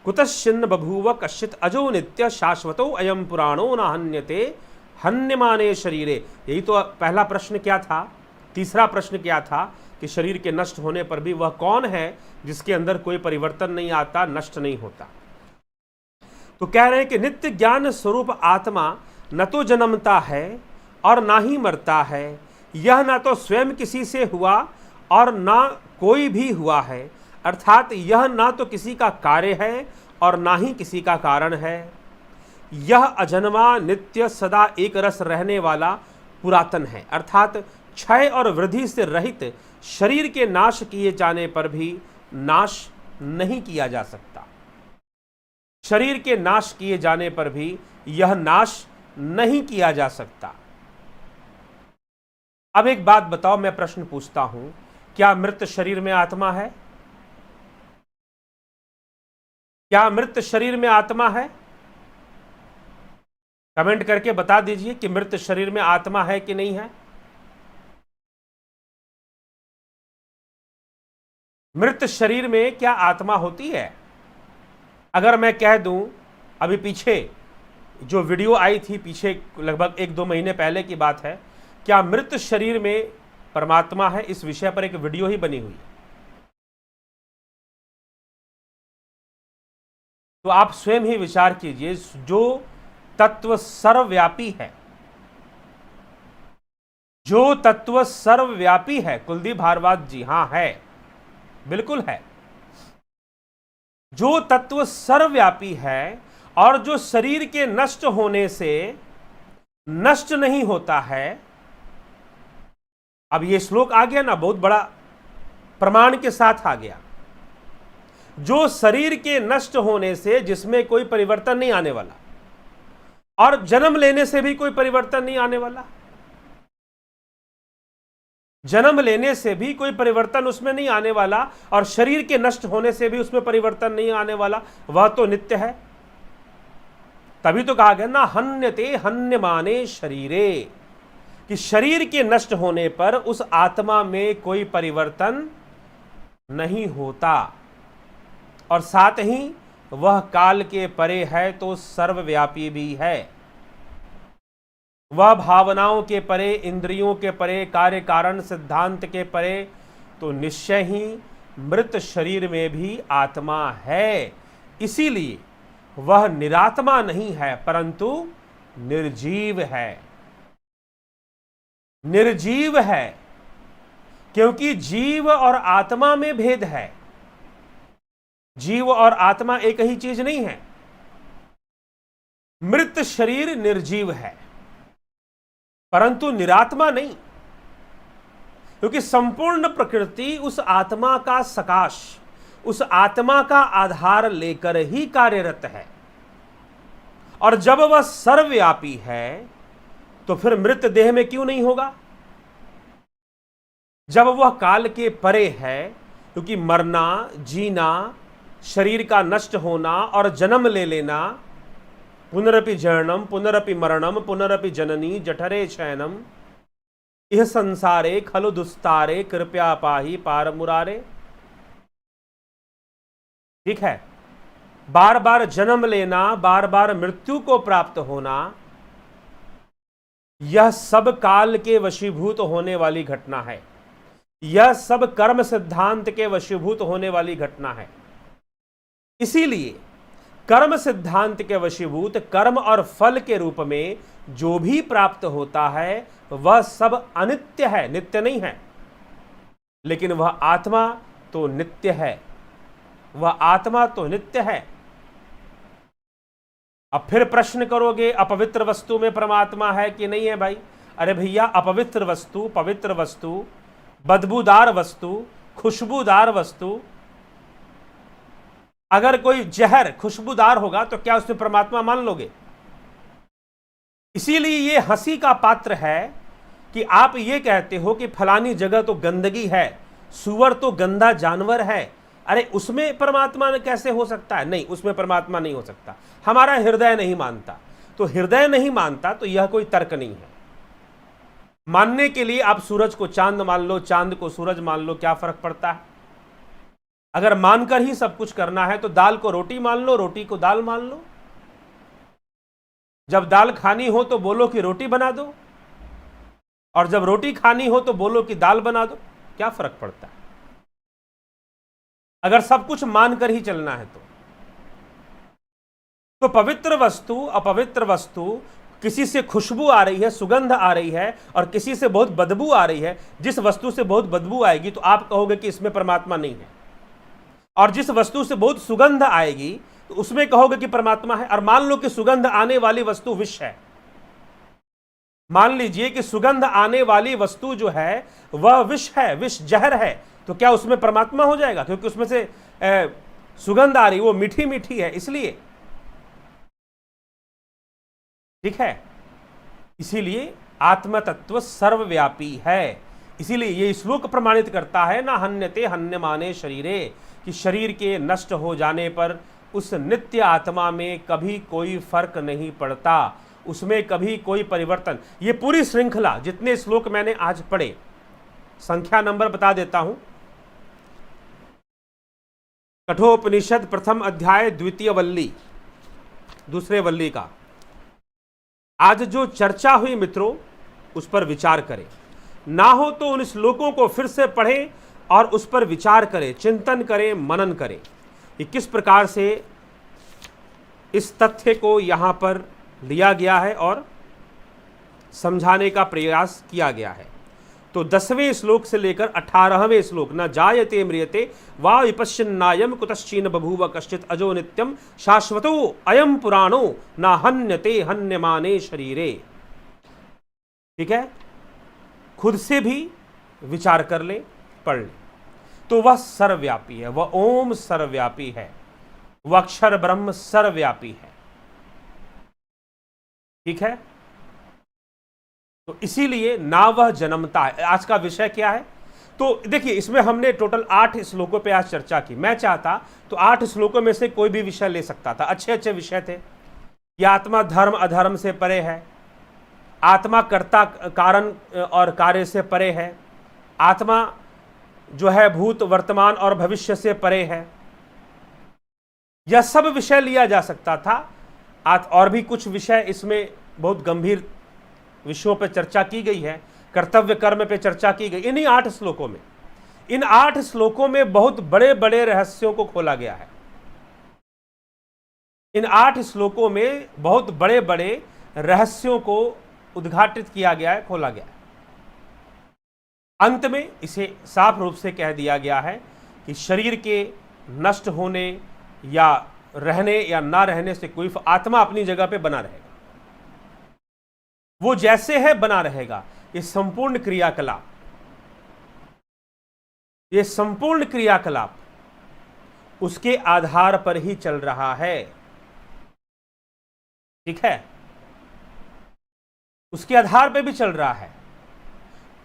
Speaker 1: कुतश्चिन्न बभूव कश्चित अजो नित्य शाश्वतो अयम पुराणो न हन्यते हन्यमाने शरीरे। यही तो पहला प्रश्न क्या था, तीसरा प्रश्न क्या था कि शरीर के नष्ट होने पर भी वह कौन है जिसके अंदर कोई परिवर्तन नहीं आता, नष्ट नहीं होता। तो कह रहे हैं कि नित्य ज्ञान स्वरूप आत्मा न तो जन्मता है और ना ही मरता है, यह ना तो स्वयं किसी से हुआ और ना कोई भी हुआ है, अर्थात यह ना तो किसी का कार्य है और ना ही किसी का कारण है। यह अजन्मा नित्य सदा एक रस रहने वाला पुरातन है, अर्थात क्षय और वृद्धि से रहित शरीर के नाश किए जाने पर भी नाश नहीं किया जा सकता। शरीर के नाश किए जाने पर भी यह नाश नहीं किया जा सकता। अब एक बात बताओ, मैं प्रश्न पूछता हूं, क्या मृत शरीर में आत्मा है? क्या मृत शरीर में आत्मा है? कमेंट करके बता दीजिए कि मृत शरीर में आत्मा है कि नहीं है। मृत शरीर में क्या आत्मा होती है? अगर मैं कह दूं, अभी पीछे जो वीडियो आई थी, पीछे लगभग 1-2 महीने पहले की बात है, क्या मृत शरीर में परमात्मा है, इस विषय पर एक वीडियो ही बनी हुई है। तो आप स्वयं ही विचार कीजिए, जो तत्व सर्वव्यापी है, जो तत्व सर्वव्यापी है, कुलदीप भारद्वाज जी, हां है, बिल्कुल है, जो तत्व सर्वव्यापी है और जो शरीर के नष्ट होने से नष्ट नहीं होता है। अब ये श्लोक आ गया ना, बहुत बड़ा प्रमाण के साथ आ गया। जो शरीर के नष्ट होने से, जिसमें कोई परिवर्तन नहीं आने वाला, और जन्म लेने से भी कोई परिवर्तन नहीं आने वाला, जन्म लेने से भी कोई परिवर्तन उसमें नहीं आने वाला, और शरीर के नष्ट होने से भी उसमें परिवर्तन नहीं आने वाला, वह तो नित्य है। तभी तो कहा गया ना, हन्यते हन्यमाने शरीरे, कि शरीर के नष्ट होने पर उस आत्मा में कोई परिवर्तन नहीं होता, और साथ ही वह काल के परे है तो सर्वव्यापी भी है। वह भावनाओं के परे, इंद्रियों के परे, कार्य कारण सिद्धांत के परे, तो निश्चय ही मृत शरीर में भी आत्मा है। इसीलिए वह निरात्मा नहीं है, परंतु निर्जीव है। निर्जीव है क्योंकि जीव और आत्मा में भेद है। जीव और आत्मा एक ही चीज नहीं है। मृत शरीर निर्जीव है, परंतु निरात्मा नहीं, क्योंकि संपूर्ण प्रकृति उस आत्मा का सकाश, उस आत्मा का आधार लेकर ही कार्यरत है। और जब वह सर्वव्यापी है तो फिर मृत देह में क्यों नहीं होगा? जब वह काल के परे है, क्योंकि मरना, जीना, शरीर का नष्ट होना और जन्म ले लेना, पुनरपि जननम पुनरपि मरणम पुनरपि जननी जठरे शयनम यह संसारे खलु दुस्तारे कृपया पाहि पार मुरारे। ठीक है, बार बार जन्म लेना, बार बार मृत्यु को प्राप्त होना, यह सब काल के वशीभूत होने वाली घटना है। यह सब कर्म सिद्धांत के वशीभूत होने वाली घटना है। इसीलिए कर्म सिद्धांत के वशीभूत कर्म और फल के रूप में जो भी प्राप्त होता है वह सब अनित्य है, नित्य नहीं है। लेकिन वह आत्मा तो नित्य है, वह आत्मा तो नित्य है। अब फिर प्रश्न करोगे अपवित्र वस्तु में परमात्मा है कि नहीं है भाई? अरे भैया, अपवित्र वस्तु, पवित्र वस्तु, बदबूदार वस्तु, खुशबूदार वस्तु, अगर कोई जहर खुशबूदार होगा तो क्या उसमें परमात्मा मान लोगे? इसीलिए ये हंसी का पात्र है कि आप ये कहते हो कि फलानी जगह तो गंदगी है, सुअर तो गंदा जानवर है, अरे उसमें परमात्मा कैसे हो सकता है? नहीं, उसमें परमात्मा नहीं हो सकता, हमारा हृदय नहीं मानता। तो हृदय नहीं मानता तो यह कोई तर्क नहीं है। मानने के लिए आप सूरज को चांद मान लो, चांद को सूरज मान लो, क्या फर्क पड़ता है? अगर मानकर ही सब कुछ करना है तो दाल को रोटी मान लो, रोटी को दाल मान लो। जब दाल खानी हो तो बोलो कि रोटी बना दो, और जब रोटी खानी हो तो बोलो कि दाल बना दो, क्या फर्क पड़ता है? अगर सब कुछ मानकर ही चलना है तो पवित्र वस्तु, अपवित्र वस्तु, किसी से खुशबू आ रही है, सुगंध आ रही है, और किसी से बहुत बदबू आ रही है। जिस वस्तु से बहुत बदबू आएगी तो आप कहोगे कि इसमें परमात्मा नहीं है, और जिस वस्तु से बहुत सुगंध आएगी तो उसमें कहोगे कि परमात्मा है। और मान लो कि सुगंध आने वाली वस्तु विष है, मान लीजिए कि सुगंध आने वाली वस्तु जो है वह विष है, विष जहर है, तो क्या उसमें परमात्मा हो जाएगा? क्योंकि उसमें से सुगंध आ रही, वो मीठी मीठी है इसलिए। ठीक है, इसीलिए आत्म तत्व सर्वव्यापी है। इसीलिए ये श्लोक प्रमाणित करता है ना हन्यते हन्यमाने शरीरे, कि शरीर के नष्ट हो जाने पर उस नित्य आत्मा में कभी कोई फर्क नहीं पड़ता, उसमें कभी कोई परिवर्तन। ये पूरी श्रृंखला जितने श्लोक मैंने आज पढ़े, संख्या नंबर बता देता हूं। कठोपनिषद प्रथम अध्याय द्वितीय वल्ली, दूसरे वल्ली का आज जो चर्चा हुई मित्रों, उस पर विचार करें। ना हो तो उन श्लोकों को फिर से पढ़ें और उस पर विचार करें, चिंतन करें, मनन करें कि किस प्रकार से इस तथ्य को यहाँ पर लिया गया है और समझाने का प्रयास किया गया है। तो 10वें श्लोक से लेकर 18वें श्लोक, न जायते म्रियते वा विपश्यन्नायम कुतश्चीन बभूव कश्चित अजो नित्यम शाश्वतो अयम पुराणो न हन्यते हन्यमाने शरीरे। ठीक है, खुद से भी विचार कर ले, पढ़ ले। तो वह सर्वव्यापी है, वह ओम सर्वव्यापी है, वह अक्षर ब्रह्म सर्वव्यापी है। ठीक है, तो इसीलिए ना वह जन्मता है। आज का विषय क्या है? तो देखिए, इसमें हमने टोटल 8 श्लोकों पे आज चर्चा की। मैं चाहता तो 8 श्लोकों में से कोई भी विषय ले सकता था, अच्छे अच्छे विषय थे। यह आत्मा धर्म अधर्म से परे है, आत्मा कर्ता कारण और कार्य से परे है, आत्मा जो है भूत वर्तमान और भविष्य से परे है। यह सब विषय लिया जा सकता था। और भी कुछ विषय इसमें बहुत गंभीर विषयों पर चर्चा की गई है, कर्तव्य कर्म पे चर्चा की गई इन्हीं 8 श्लोकों में। इन 8 श्लोकों में बहुत बड़े बड़े रहस्यों को खोला गया है। इन 8 श्लोकों में बहुत बड़े बड़े रहस्यों को उद्घाटित किया गया है, खोला गया है। अंत में इसे साफ रूप से कह दिया गया है कि शरीर के नष्ट होने या रहने या ना रहने से कोई, आत्मा अपनी जगह पे बना रहेगा, वो जैसे है बना रहेगा। ये संपूर्ण क्रियाकलाप, ये संपूर्ण क्रियाकलाप उसके आधार पर ही चल रहा है। ठीक है, उसके आधार पर भी चल रहा है।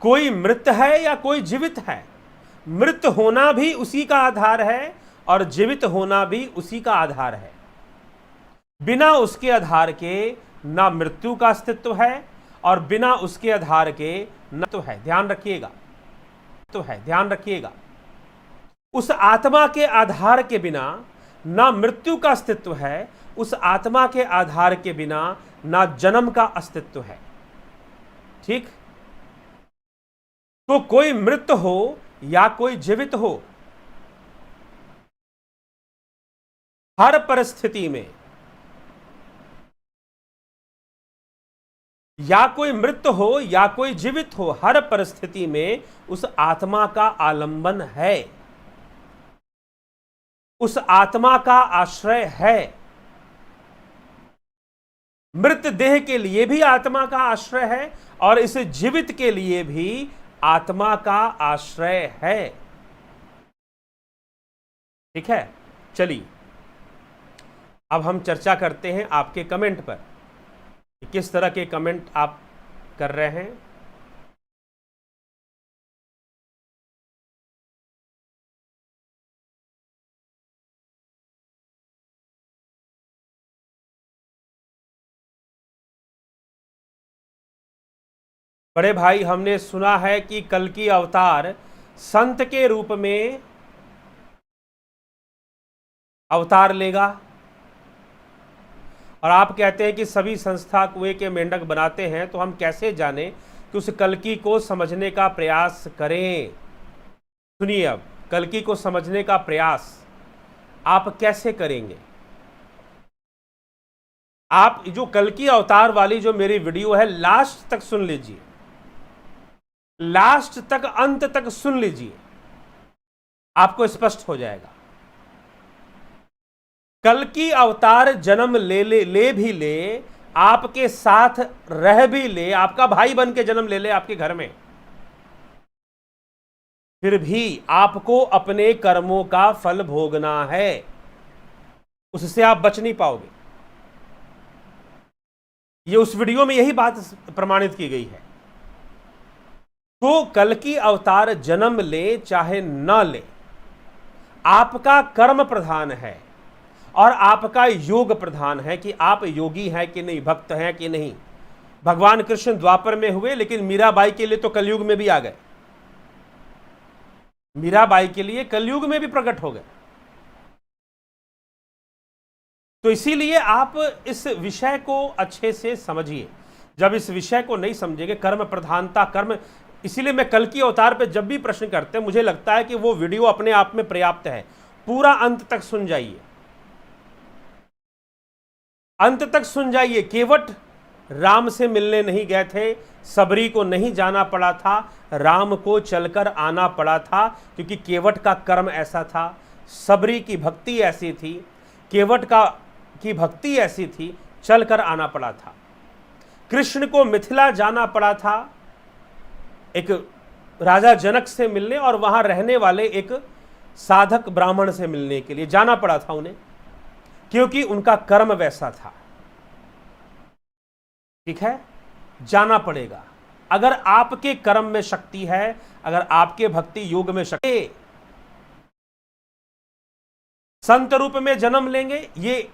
Speaker 1: कोई मृत है या कोई जीवित है, मृत होना भी उसी का आधार है और जीवित होना भी उसी का आधार है। बिना उसके आधार के ना मृत्यु का अस्तित्व है और बिना उसके आधार के न तो है। ध्यान रखिएगा, तो है, ध्यान रखिएगा। उस आत्मा के आधार के बिना ना मृत्यु का अस्तित्व है, उस आत्मा के आधार के बिना ना जन्म का अस्तित्व है। ठीक, तो कोई मृत हो या कोई जीवित हो, हर परिस्थिति में, या कोई मृत हो या कोई जीवित हो, हर परिस्थिति में उस आत्मा का आलंबन है, उस आत्मा का आश्रय है। मृत देह के लिए भी आत्मा का आश्रय है और इस जीवित के लिए भी आत्मा का आश्रय है। ठीक है, चलिए अब हम चर्चा करते हैं आपके कमेंट पर, किस तरह के कमेंट आप कर रहे हैं। बड़े भाई, हमने सुना है कि कल्कि अवतार संत के रूप में अवतार लेगा, और आप कहते हैं कि सभी संस्था कुएं के मेंढक बनाते हैं, तो हम कैसे जाने कि उस कल्कि को समझने का प्रयास करें। सुनिए, अब कल्कि को समझने का प्रयास आप कैसे करेंगे। आप जो कल्कि अवतार वाली जो मेरी वीडियो है, लास्ट तक सुन लीजिए, लास्ट तक, अंत तक सुन लीजिए, आपको स्पष्ट हो जाएगा। कल्कि अवतार जन्म ले भी ले, आपके साथ रह भी ले, आपका भाई बन के जन्म ले आपके घर में, फिर भी आपको अपने कर्मों का फल भोगना है, उससे आप बच नहीं पाओगे। ये उस वीडियो में यही बात प्रमाणित की गई है। तो कल्कि अवतार जन्म ले चाहे न ले, आपका कर्म प्रधान है और आपका योग प्रधान है कि आप योगी हैं कि नहीं, भक्त हैं कि नहीं। भगवान कृष्ण द्वापर में हुए, लेकिन मीराबाई के लिए तो कलयुग में भी आ गए, मीराबाई के लिए कलयुग में भी प्रकट हो गए। तो इसीलिए आप इस विषय को अच्छे से समझिए। जब इस विषय को नहीं समझेंगे, कर्म प्रधानता, कर्म, इसीलिए मैं कल्कि अवतार पे जब भी प्रश्न करते हैं, मुझे लगता है कि वो वीडियो अपने आप में पर्याप्त है। पूरा अंत तक सुन जाइए, अंत तक सुन जाइए। केवट राम से मिलने नहीं गए थे, सबरी को नहीं जाना पड़ा था, राम को चलकर आना पड़ा था, क्योंकि केवट का कर्म ऐसा था, सबरी की भक्ति ऐसी थी, केवट की भक्ति ऐसी थी, चलकर आना पड़ा था। कृष्ण को मिथिला जाना पड़ा था एक राजा जनक से मिलने, और वहां रहने वाले एक साधक ब्राह्मण से मिलने के लिए जाना पड़ा था उन्हें, क्योंकि उनका कर्म वैसा था। ठीक है, जाना पड़ेगा। अगर आपके कर्म में शक्ति है, अगर आपके भक्ति योग में शक्ति, संत रूप में जन्म लेंगे, ये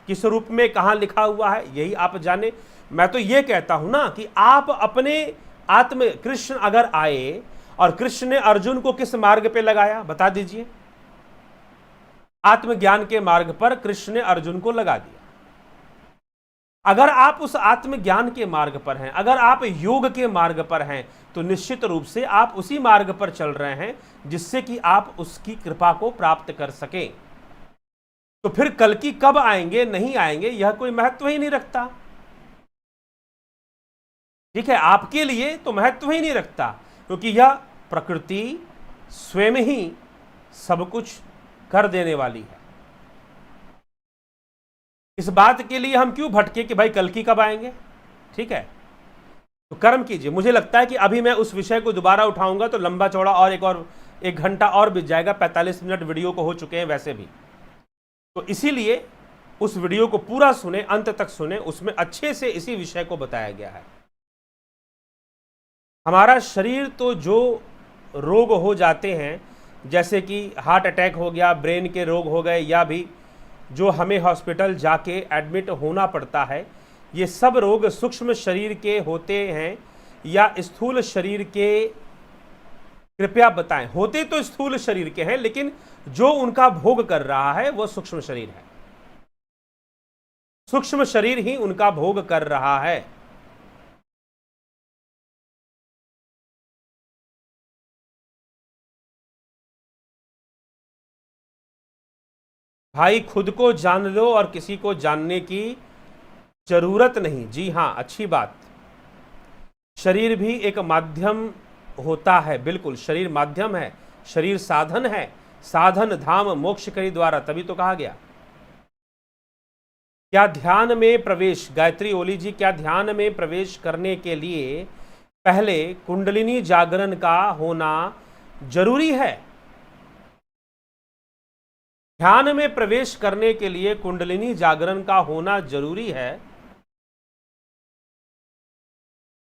Speaker 1: किस रूप में कहां लिखा हुआ है यही आप जाने। मैं तो ये कहता हूं ना कि आप अपने आत्म, कृष्ण अगर आए, और कृष्ण ने अर्जुन को किस मार्ग पे लगाया बता दीजिए। आत्मज्ञान के मार्ग पर कृष्ण ने अर्जुन को लगा दिया। अगर आप उस आत्मज्ञान के मार्ग पर हैं, अगर आप योग के मार्ग पर हैं, तो निश्चित रूप से आप उसी मार्ग पर चल रहे हैं जिससे कि आप उसकी कृपा को प्राप्त कर सकें। तो फिर कल्कि कब आएंगे नहीं आएंगे यह कोई महत्व ही नहीं रखता। ठीक है, आपके लिए तो महत्व ही नहीं रखता, क्योंकि यह प्रकृति स्वयं ही सब कुछ कर देने वाली है। इस बात के लिए हम क्यों भटके कि भाई कल्कि कब आएंगे, ठीक है, तो कर्म कीजिए। मुझे लगता है कि अभी मैं उस विषय को दोबारा उठाऊंगा तो लंबा चौड़ा और एक घंटा और बीत जाएगा, 45 मिनट वीडियो को हो चुके हैं वैसे भी। तो इसीलिए उस वीडियो को पूरा सुने, अंत तक सुने, उसमें अच्छे से इसी विषय को बताया गया है। हमारा शरीर तो जो रोग हो जाते हैं, जैसे कि हार्ट अटैक हो गया, ब्रेन के रोग हो गए, या भी जो हमें हॉस्पिटल जाके एडमिट होना पड़ता है, ये सब रोग सूक्ष्म शरीर के होते हैं या स्थूल शरीर के? कृपया बताएं। होते तो स्थूल शरीर के हैं, लेकिन जो उनका भोग कर रहा है वो सूक्ष्म शरीर है। सूक्ष्म शरीर ही उनका भोग कर रहा है। भाई खुद को जान लो और किसी को जानने की जरूरत नहीं। जी हाँ, अच्छी बात। शरीर भी एक माध्यम होता है, बिल्कुल, शरीर माध्यम है, शरीर साधन है। साधन धाम मोक्ष करी द्वारा, तभी तो कहा गया। क्या ध्यान में प्रवेश, गायत्री ओली जी, क्या ध्यान में प्रवेश करने के लिए पहले कुंडलिनी जागरण का होना जरूरी है? ध्यान में प्रवेश करने के लिए कुंडलिनी जागरण का होना जरूरी है।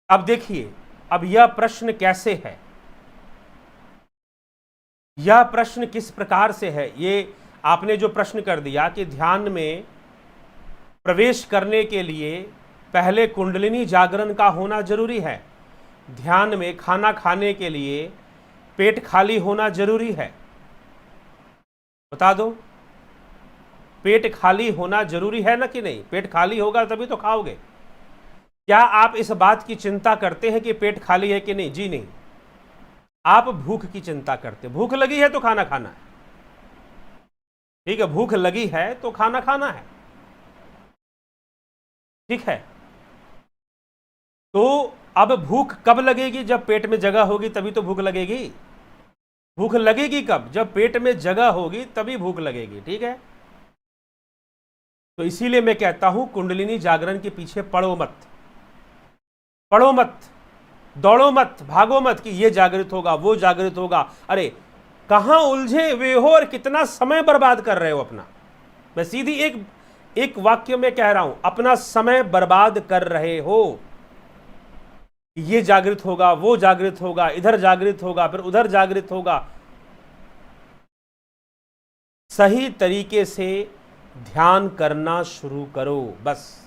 Speaker 1: अब देखिए, अब यह प्रश्न कैसे है, यह प्रश्न किस प्रकार से है। ये आपने जो प्रश्न कर दिया कि ध्यान में प्रवेश करने के लिए पहले कुंडलिनी जागरण का होना जरूरी है। ध्यान में खाना खाने के लिए पेट खाली होना जरूरी है। बता दो, पेट खाली होना जरूरी है ना कि नहीं? पेट खाली होगा तभी तो खाओगे। क्या आप इस बात की चिंता करते हैं कि पेट खाली है कि नहीं? जी नहीं, आप भूख की चिंता करते। भूख लगी है तो खाना खाना है, ठीक है, भूख लगी है तो खाना खाना है, ठीक है। तो अब भूख कब लगेगी? जब पेट में जगह होगी तभी तो भूख लगेगी। भूख लगेगी कब? जब पेट में जगह होगी तभी भूख लगेगी, ठीक है। तो इसीलिए मैं कहता हूं कुंडलिनी जागरण के पीछे पड़ो मत, पढ़ो मत, दौड़ो मत, भागो मत कि ये जागृत होगा, वो जागृत होगा। अरे कहां उलझे हुए हो और कितना समय बर्बाद कर रहे हो अपना। मैं सीधी एक वाक्य में कह रहा हूं, अपना समय बर्बाद कर रहे हो। ये जागृत होगा, वो जागृत होगा, इधर जागृत होगा, फिर उधर जागृत होगा। सही तरीके से ध्यान करना शुरू करो, बस।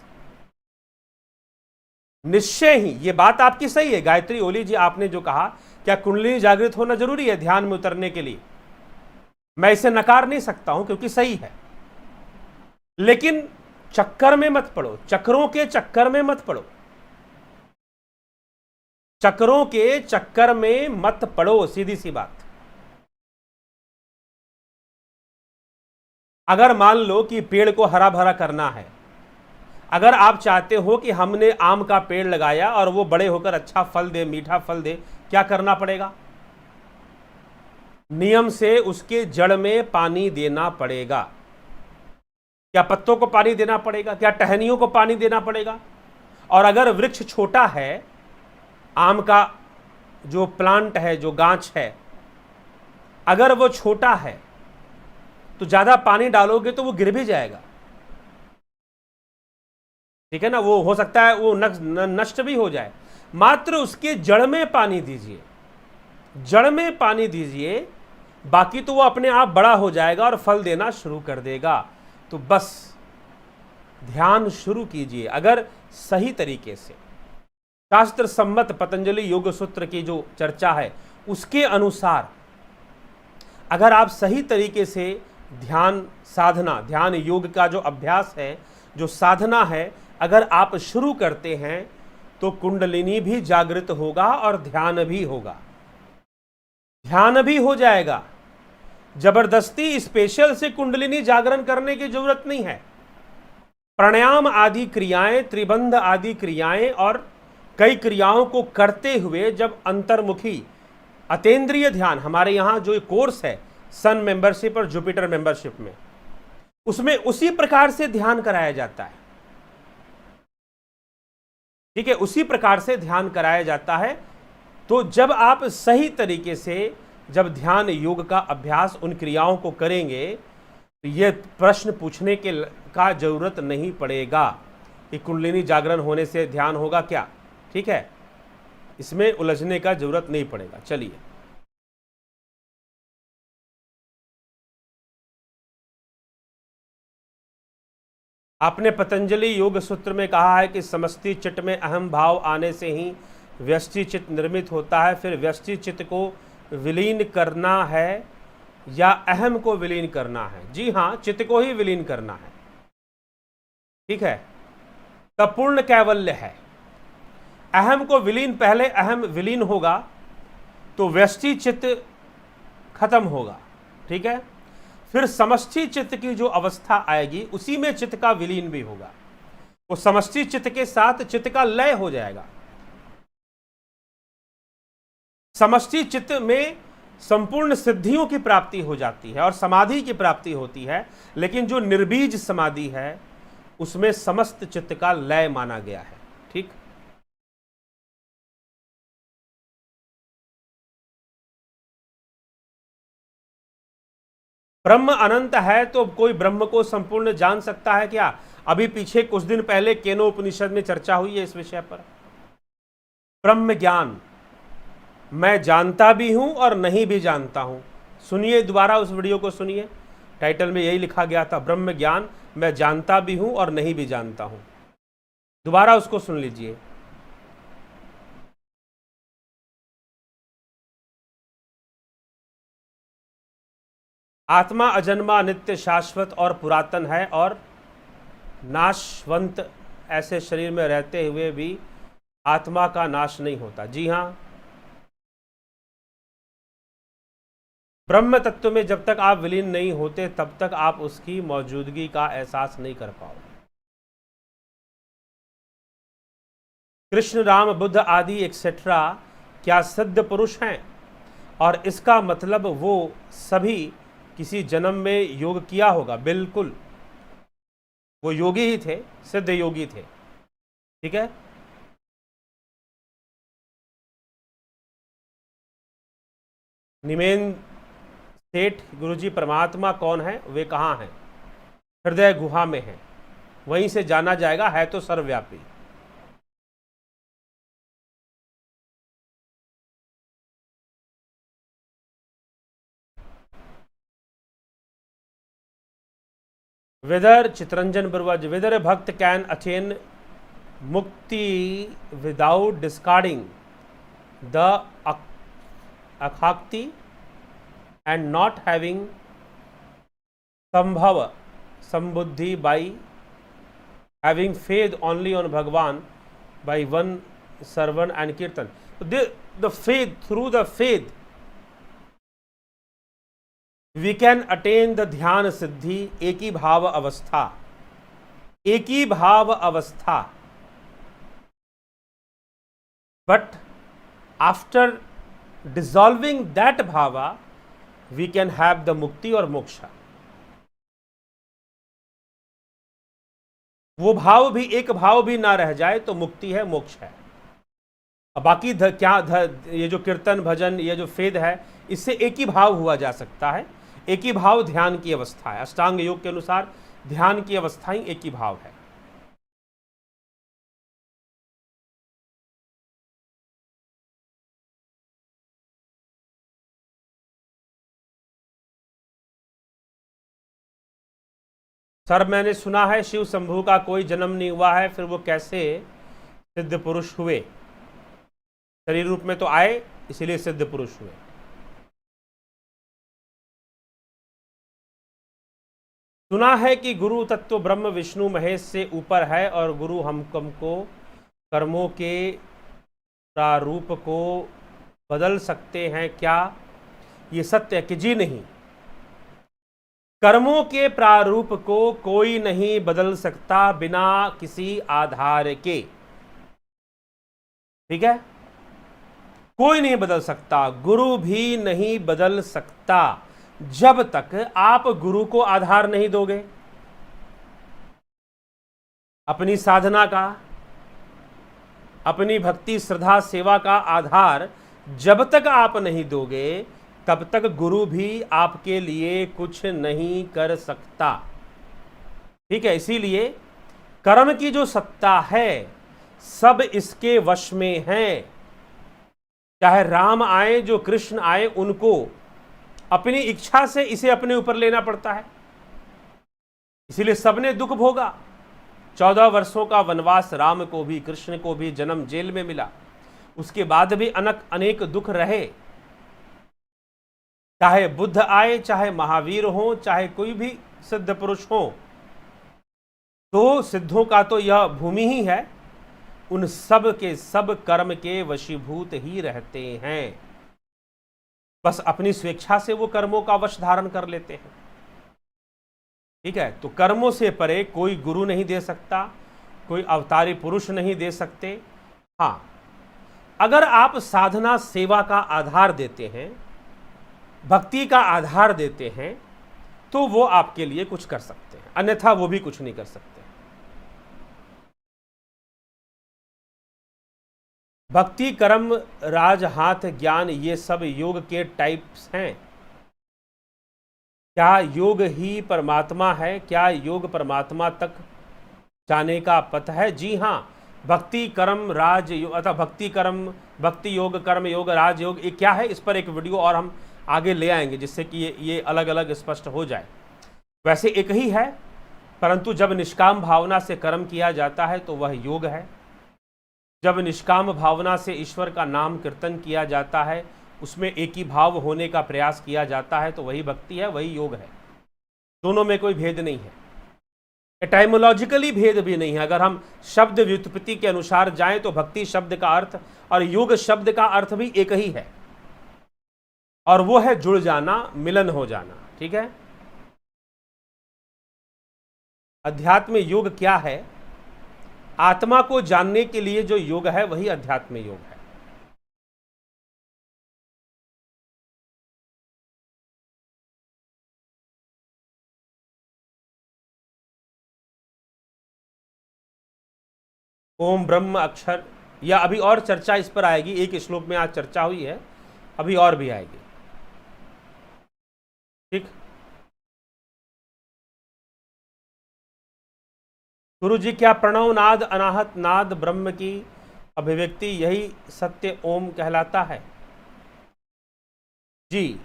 Speaker 1: निश्चय ही ये बात आपकी सही है गायत्री ओली जी, आपने जो कहा, क्या कुंडलिनी जागृत होना जरूरी है ध्यान में उतरने के लिए? मैं इसे नकार नहीं सकता हूं क्योंकि सही है, लेकिन चक्कर में मत पड़ो, चक्रों के चक्कर में मत पड़ो, चक्रों के चक्कर में मत पड़ो, सीधी सी बात। अगर मान लो कि पेड़ को हरा भरा करना है, अगर आप चाहते हो कि हमने आम का पेड़ लगाया और वो बड़े होकर अच्छा फल दे, मीठा फल दे, क्या करना पड़ेगा? नियम से उसके जड़ में पानी देना पड़ेगा। क्या पत्तों को पानी देना पड़ेगा? क्या टहनियों को पानी देना पड़ेगा? और अगर वृक्ष छोटा है, आम का जो प्लांट है, जो गांच है, अगर वो छोटा है तो ज्यादा पानी डालोगे तो वो गिर भी जाएगा, ठीक है ना। वो हो सकता है वो नष्ट भी हो जाए। मात्र उसके जड़ में पानी दीजिए, जड़ में पानी दीजिए, बाकी तो वो अपने आप बड़ा हो जाएगा और फल देना शुरू कर देगा। तो बस ध्यान शुरू कीजिए अगर सही तरीके से। शास्त्र सम्मत पतंजलि योग सूत्र की जो चर्चा है उसके अनुसार अगर आप सही तरीके से ध्यान साधना, ध्यान योग का जो अभ्यास है, जो साधना है, अगर आप शुरू करते हैं तो कुंडलिनी भी जागृत होगा और ध्यान भी होगा, ध्यान भी हो जाएगा। जबरदस्ती स्पेशल से कुंडलिनी जागरण करने की जरूरत नहीं है। प्राणायाम आदि क्रियाएं, त्रिबंध आदि क्रियाएं और कई क्रियाओं को करते हुए जब अंतर्मुखी अतेंद्रिय ध्यान, हमारे यहाँ जो कोर्स है सन मेंबरशिप और जुपिटर मेंबरशिप में, उसमें उसी प्रकार से ध्यान कराया जाता है। ठीक है, उसी प्रकार से ध्यान कराया जाता है। तो जब आप सही तरीके से जब ध्यान योग का अभ्यास उन क्रियाओं को करेंगे तो यह प्रश्न पूछने का जरूरत नहीं पड़ेगा कि कुंडलिनी जागरण होने से ध्यान होगा क्या। ठीक है, इसमें उलझने का जरूरत नहीं पड़ेगा। चलिए, आपने पतंजलि योग सूत्र में कहा है कि समष्टि चित्त में अहम भाव आने से ही व्यष्टि चित्त निर्मित होता है। फिर व्यष्टि चित्त को विलीन करना है या अहम को विलीन करना है? जी हाँ, चित्त को ही विलीन करना है। ठीक है, तब पूर्ण कैवल्य है। अहम को विलीन, पहले अहम विलीन होगा तो व्यष्टि चित्त खत्म होगा। ठीक है, फिर समष्टि चित्त की जो अवस्था आएगी उसी में चित्त का विलीन भी होगा। वो समष्टि चित्त के साथ चित्त का लय हो जाएगा। समष्टि चित्त में संपूर्ण सिद्धियों की प्राप्ति हो जाती है और समाधि की प्राप्ति होती है, लेकिन जो निर्बीज समाधि है उसमें समस्त चित्त का लय माना गया है। ठीक, ब्रह्म अनंत है तो कोई ब्रह्म को संपूर्ण जान सकता है क्या? अभी पीछे कुछ दिन पहले केनो उपनिषद में चर्चा हुई है इस विषय पर। ब्रह्म ज्ञान, मैं जानता भी हूं और नहीं भी जानता हूं। सुनिए, दोबारा उस वीडियो को सुनिए, टाइटल में यही लिखा गया था, ब्रह्म ज्ञान, मैं जानता भी हूं और नहीं भी जानता हूं। दोबारा उसको सुन लीजिए। आत्मा अजन्मा, नित्य, शाश्वत और पुरातन है और नाशवंत। ऐसे शरीर में रहते हुए भी आत्मा का नाश नहीं होता। जी हां, ब्रह्म तत्व में जब तक आप विलीन नहीं होते तब तक आप उसकी मौजूदगी का एहसास नहीं कर पाओगे। कृष्ण, राम, बुद्ध आदि एक्सेट्रा क्या सिद्ध पुरुष हैं? और इसका मतलब वो सभी किसी जन्म में योग किया होगा। बिल्कुल, वो योगी ही थे, सिद्ध योगी थे। ठीक है, निमेन सेठ गुरुजी, परमात्मा कौन है? वे कहाँ हैं? हृदय गुहा में है, वहीं से जाना जाएगा, है तो सर्वव्यापी। Whether Chitranjan Burvaj, whether a bhakt can attain mukti without discarding the akhakti and not having sambhava, sambuddhi by having faith only on Bhagwan by one servant and kirtan. The faith, through the faith we can attain the ध्यान सिद्धि, एकी भाव अवस्था, एकी भाव अवस्था। But after dissolving that bhava we can have the mukti और मोक्षा। वो भाव भी, एक भाव भी ना रह जाए तो मुक्ति है, मोक्ष है। अब बाकी ये जो कीर्तन भजन, ये जो फेद है, इससे एक ही भाव हुआ जा सकता है। एक ही भाव ध्यान की अवस्था है। अष्टांग योग के अनुसार ध्यान की अवस्था ही एक ही भाव है। सर, मैंने सुना है शिव शंभू का कोई जन्म नहीं हुआ है, फिर वो कैसे सिद्ध पुरुष हुए? शरीर रूप में तो आए, इसीलिए सिद्ध पुरुष हुए। सुना है कि गुरु तत्व ब्रह्म विष्णु महेश से ऊपर है और गुरु हमको कर्मों के प्रारूप को बदल सकते हैं क्या? ये सत्य है कि जी नहीं, कर्मों के प्रारूप को कोई नहीं बदल सकता बिना किसी आधार के। ठीक है, कोई नहीं बदल सकता, गुरु भी नहीं बदल सकता। जब तक आप गुरु को आधार नहीं दोगे, अपनी साधना का, अपनी भक्ति श्रद्धा सेवा का आधार जब तक आप नहीं दोगे, तब तक गुरु भी आपके लिए कुछ नहीं कर सकता। ठीक है, इसीलिए कर्म की जो सत्ता है सब इसके वश में है। चाहे राम आए, जो कृष्ण आए, उनको अपनी इच्छा से इसे अपने ऊपर लेना पड़ता है। इसीलिए सबने दुख भोगा। 14 वर्षों का वनवास राम को भी, कृष्ण को भी जन्म जेल में मिला, उसके बाद भी अनेक दुख रहे। चाहे बुद्ध आए, चाहे महावीर हो, चाहे कोई भी सिद्ध पुरुष हो, तो सिद्धों का तो यह भूमि ही है, उन सब के सब कर्म के वशीभूत ही रहते हैं। बस अपनी स्वेच्छा से वो कर्मों का वश धारण कर लेते हैं। ठीक है, तो कर्मों से परे कोई गुरु नहीं दे सकता, कोई अवतारी पुरुष नहीं दे सकते। हाँ, अगर आप साधना सेवा का आधार देते हैं, भक्ति का आधार देते हैं, तो वो आपके लिए कुछ कर सकते हैं, अन्यथा वो भी कुछ नहीं कर सकते। भक्ति, कर्म, राज, हाथ, ज्ञान, ये सब योग के टाइप्स हैं। क्या योग ही परमात्मा है? क्या योग परमात्मा तक जाने का पथ है? जी हाँ, भक्ति, कर्म, राज योग, अथवा भक्ति, कर्म, भक्ति योग, कर्म योग, राज योग, ये क्या है? इस पर एक वीडियो और हम आगे ले आएंगे, जिससे कि ये अलग अलग स्पष्ट हो जाए। वैसे एक ही है, परंतु जब निष्काम भावना से कर्म किया जाता है तो वह योग है। जब निष्काम भावना से ईश्वर का नाम कीर्तन किया जाता है, उसमें एक ही भाव होने का प्रयास किया जाता है, तो वही भक्ति है, वही योग है। दोनों में कोई भेद नहीं है, एटाइमोलॉजिकली भेद भी नहीं है। अगर हम शब्द व्युत्पत्ति के अनुसार जाएं तो भक्ति शब्द का अर्थ और योग शब्द का अर्थ भी एक ही है, और वो है जुड़ जाना, मिलन हो जाना। ठीक है, अध्यात्म योग क्या है? आत्मा को जानने के लिए जो योग है वही अध्यात्म योग है। ओम ब्रह्म अक्षर, या अभी और चर्चा इस पर आएगी। एक श्लोक में आज चर्चा हुई है, अभी और भी आएगी। ठीक, गुरु जी, क्या प्रणव नाद, अनाहत नाद, ब्रह्म की अभिव्यक्ति, यही सत्य ओम कहलाता है? जी,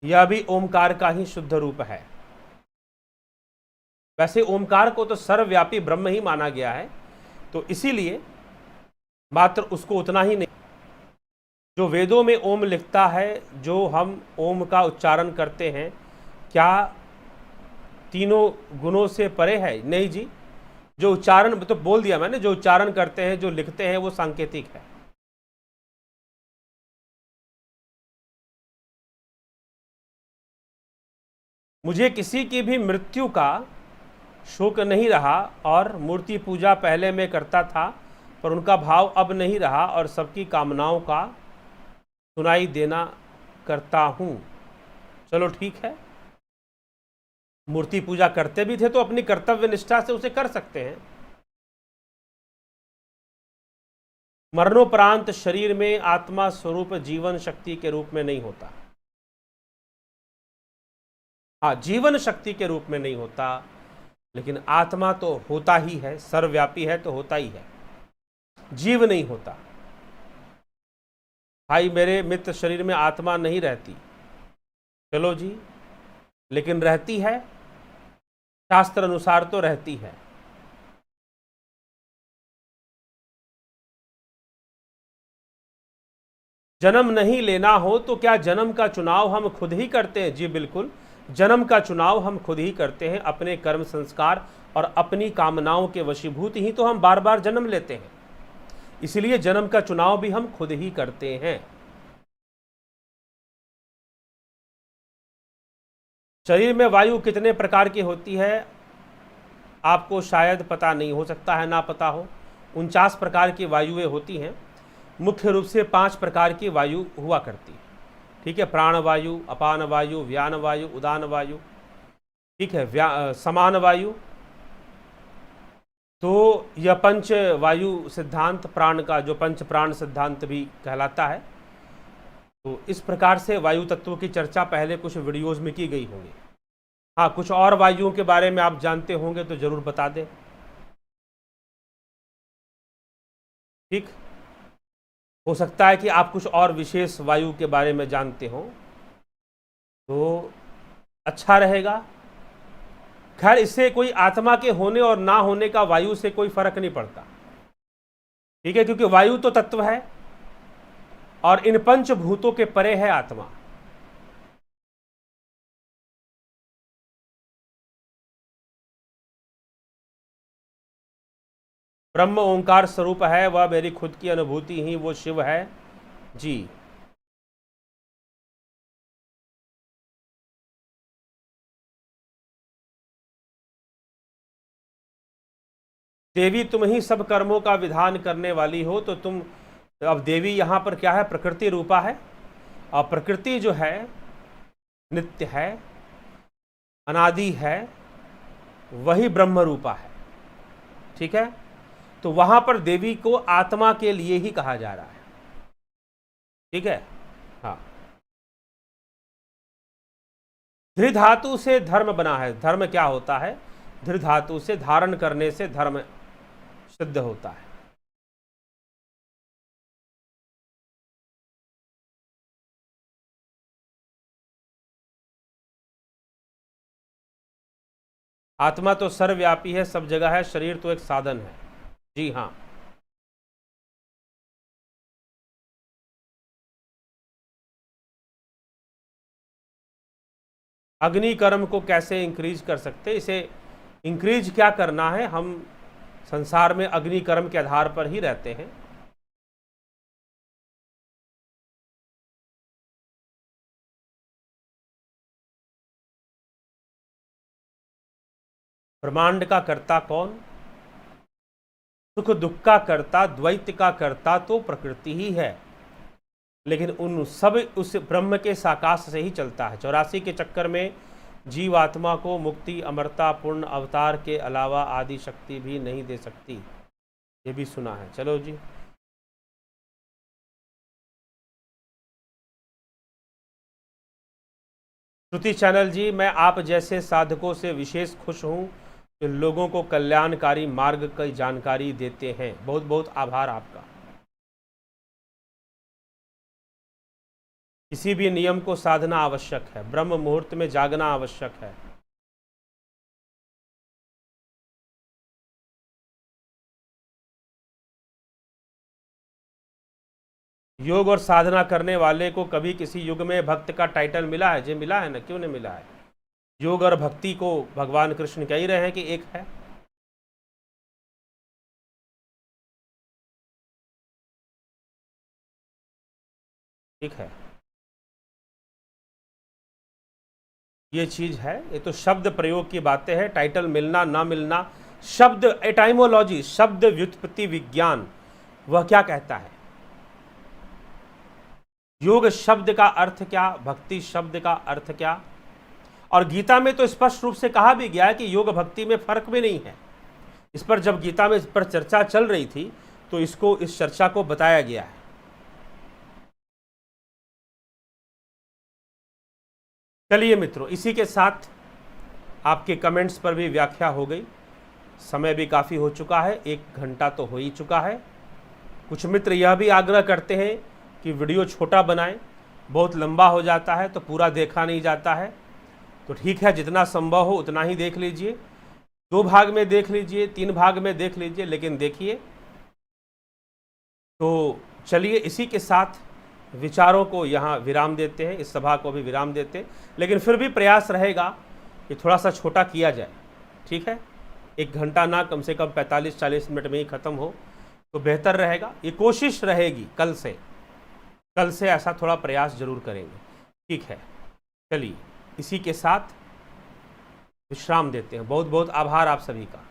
Speaker 1: यह भी ओमकार का ही शुद्ध रूप है। वैसे ओमकार को तो सर्वव्यापी ब्रह्म ही माना गया है, तो इसीलिए मात्र उसको उतना ही नहीं, जो वेदों में ओम लिखता है, जो हम ओम का उच्चारण करते हैं, क्या तीनों गुणों से परे है? नहीं जी, जो उच्चारण, तो बोल दिया मैंने, जो उच्चारण करते हैं, जो लिखते हैं, वो सांकेतिक है। मुझे किसी की भी मृत्यु का शोक नहीं रहा, और मूर्ति पूजा पहले मैं करता था, पर उनका भाव अब नहीं रहा, और सबकी कामनाओं का सुनाई देना करता हूँ। चलो ठीक है, मूर्ति पूजा करते भी थे तो अपनी कर्तव्य निष्ठा से उसे कर सकते हैं। मरणोपरांत शरीर में आत्मा स्वरूप जीवन शक्ति के रूप में नहीं होता। हाँ, जीवन शक्ति के रूप में नहीं होता, लेकिन आत्मा तो होता ही है, सर्वव्यापी है तो होता ही है, जीव नहीं होता। भाई मेरे मित्र, शरीर में आत्मा नहीं रहती, चलो जी, लेकिन रहती है, शास्त्र अनुसार तो रहती है। जन्म नहीं लेना हो तो क्या जन्म का चुनाव हम खुद ही करते हैं? जी बिल्कुल, जन्म का चुनाव हम खुद ही करते हैं। अपने कर्म संस्कार और अपनी कामनाओं के वशीभूत ही तो हम बार बार जन्म लेते हैं, इसलिए जन्म का चुनाव भी हम खुद ही करते हैं। शरीर में वायु कितने प्रकार की होती है आपको शायद पता नहीं, हो सकता है ना पता हो। 49 प्रकार की वायुएं होती हैं। मुख्य रूप से 5 प्रकार की वायु हुआ करती है। ठीक है, प्राण वायु, अपान वायु, व्यान वायु, उदान वायु, ठीक है, समान वायु। तो यह पंच वायु सिद्धांत प्राण का, जो पंच प्राण सिद्धांत भी कहलाता है। तो इस प्रकार से वायु तत्वों की चर्चा पहले कुछ वीडियोस में की गई होगी। हाँ, कुछ और वायुओं के बारे में आप जानते होंगे तो जरूर बता दें। ठीक, हो सकता है कि आप कुछ और विशेष वायु के बारे में जानते हो तो अच्छा रहेगा। खैर, इससे कोई आत्मा के होने और ना होने का वायु से कोई फर्क नहीं पड़ता, ठीक है, क्योंकि वायु तो तत्व है और इन पंचभूतों के परे है आत्मा। ब्रह्म ओंकार स्वरूप है, वह मेरी खुद की अनुभूति ही वो शिव है जी। देवी तुम ही सब कर्मों का विधान करने वाली हो, तो तुम, अब देवी यहाँ पर क्या है, प्रकृति रूपा है। और प्रकृति जो है नित्य है, अनादि है, वही ब्रह्म रूपा है, ठीक है। तो वहां पर देवी को आत्मा के लिए ही कहा जा रहा है, ठीक है। हाँ, धृ धातु से धर्म बना है। धर्म क्या होता है? धृ धातु से धारण करने से धर्म सिद्ध होता है। आत्मा तो सर्वव्यापी है, सब जगह है, शरीर तो एक साधन है। जी हाँ, अग्नि कर्म को कैसे इंक्रीज कर सकते? इसे इंक्रीज क्या करना है? हम संसार में अग्नि कर्म के आधार पर ही रहते हैं। ब्रह्मांड का कर्ता कौन? सुख दुख का कर्ता, द्वैत का कर्ता तो प्रकृति ही है, लेकिन उन सब उस ब्रह्म के साकाश से ही चलता है। 84 के चक्कर में जीवात्मा को मुक्ति, अमरता, पूर्ण अवतार के अलावा आदि शक्ति भी नहीं दे सकती, ये भी सुना है। चलो जी, श्रुति चैनल जी, मैं आप जैसे साधकों से विशेष खुश हूँ जो लोगों को कल्याणकारी मार्ग की जानकारी देते हैं। बहुत बहुत आभार आपका। किसी भी नियम को साधना आवश्यक है, ब्रह्म मुहूर्त में जागना आवश्यक है। योग और साधना करने वाले को कभी किसी युग में भक्त का टाइटल मिला है? जी मिला है ना, क्यों नहीं मिला है। योग और भक्ति को भगवान कृष्ण कह ही रहे हैं कि एक है। ठीक है, ये चीज है, ये तो शब्द प्रयोग की बातें हैं। टाइटल मिलना ना मिलना, शब्द एटाइमोलॉजी, शब्द व्युत्पत्ति विज्ञान, वह क्या कहता है? योग शब्द का अर्थ क्या, भक्ति शब्द का अर्थ क्या? और गीता में तो स्पष्ट रूप से कहा भी गया है कि योग भक्ति में फर्क भी नहीं है। इस पर जब गीता में इस पर चर्चा चल रही थी तो इसको, इस चर्चा को बताया गया है। चलिए मित्रों, इसी के साथ आपके कमेंट्स पर भी व्याख्या हो गई। समय भी काफ़ी हो चुका है, 1 घंटा तो हो ही चुका है। कुछ मित्र यह भी आग्रह करते हैं कि वीडियो छोटा बनाएं, बहुत लंबा हो जाता है तो पूरा देखा नहीं जाता है। तो ठीक है, जितना संभव हो उतना ही देख लीजिए, 2 भाग में देख लीजिए, 3 भाग में देख लीजिए, लेकिन देखिए। तो चलिए, इसी के साथ विचारों को यहाँ विराम देते हैं, इस सभा को भी विराम देते हैं, लेकिन फिर भी प्रयास रहेगा कि थोड़ा सा छोटा किया जाए। ठीक है, 1 घंटा ना, कम से कम 45-40 मिनट में ही ख़त्म हो तो बेहतर रहेगा। ये कोशिश रहेगी, कल से ऐसा थोड़ा प्रयास जरूर करेंगे। ठीक है, चलिए इसी के साथ विश्राम देते हैं। बहुत बहुत आभार आप सभी का।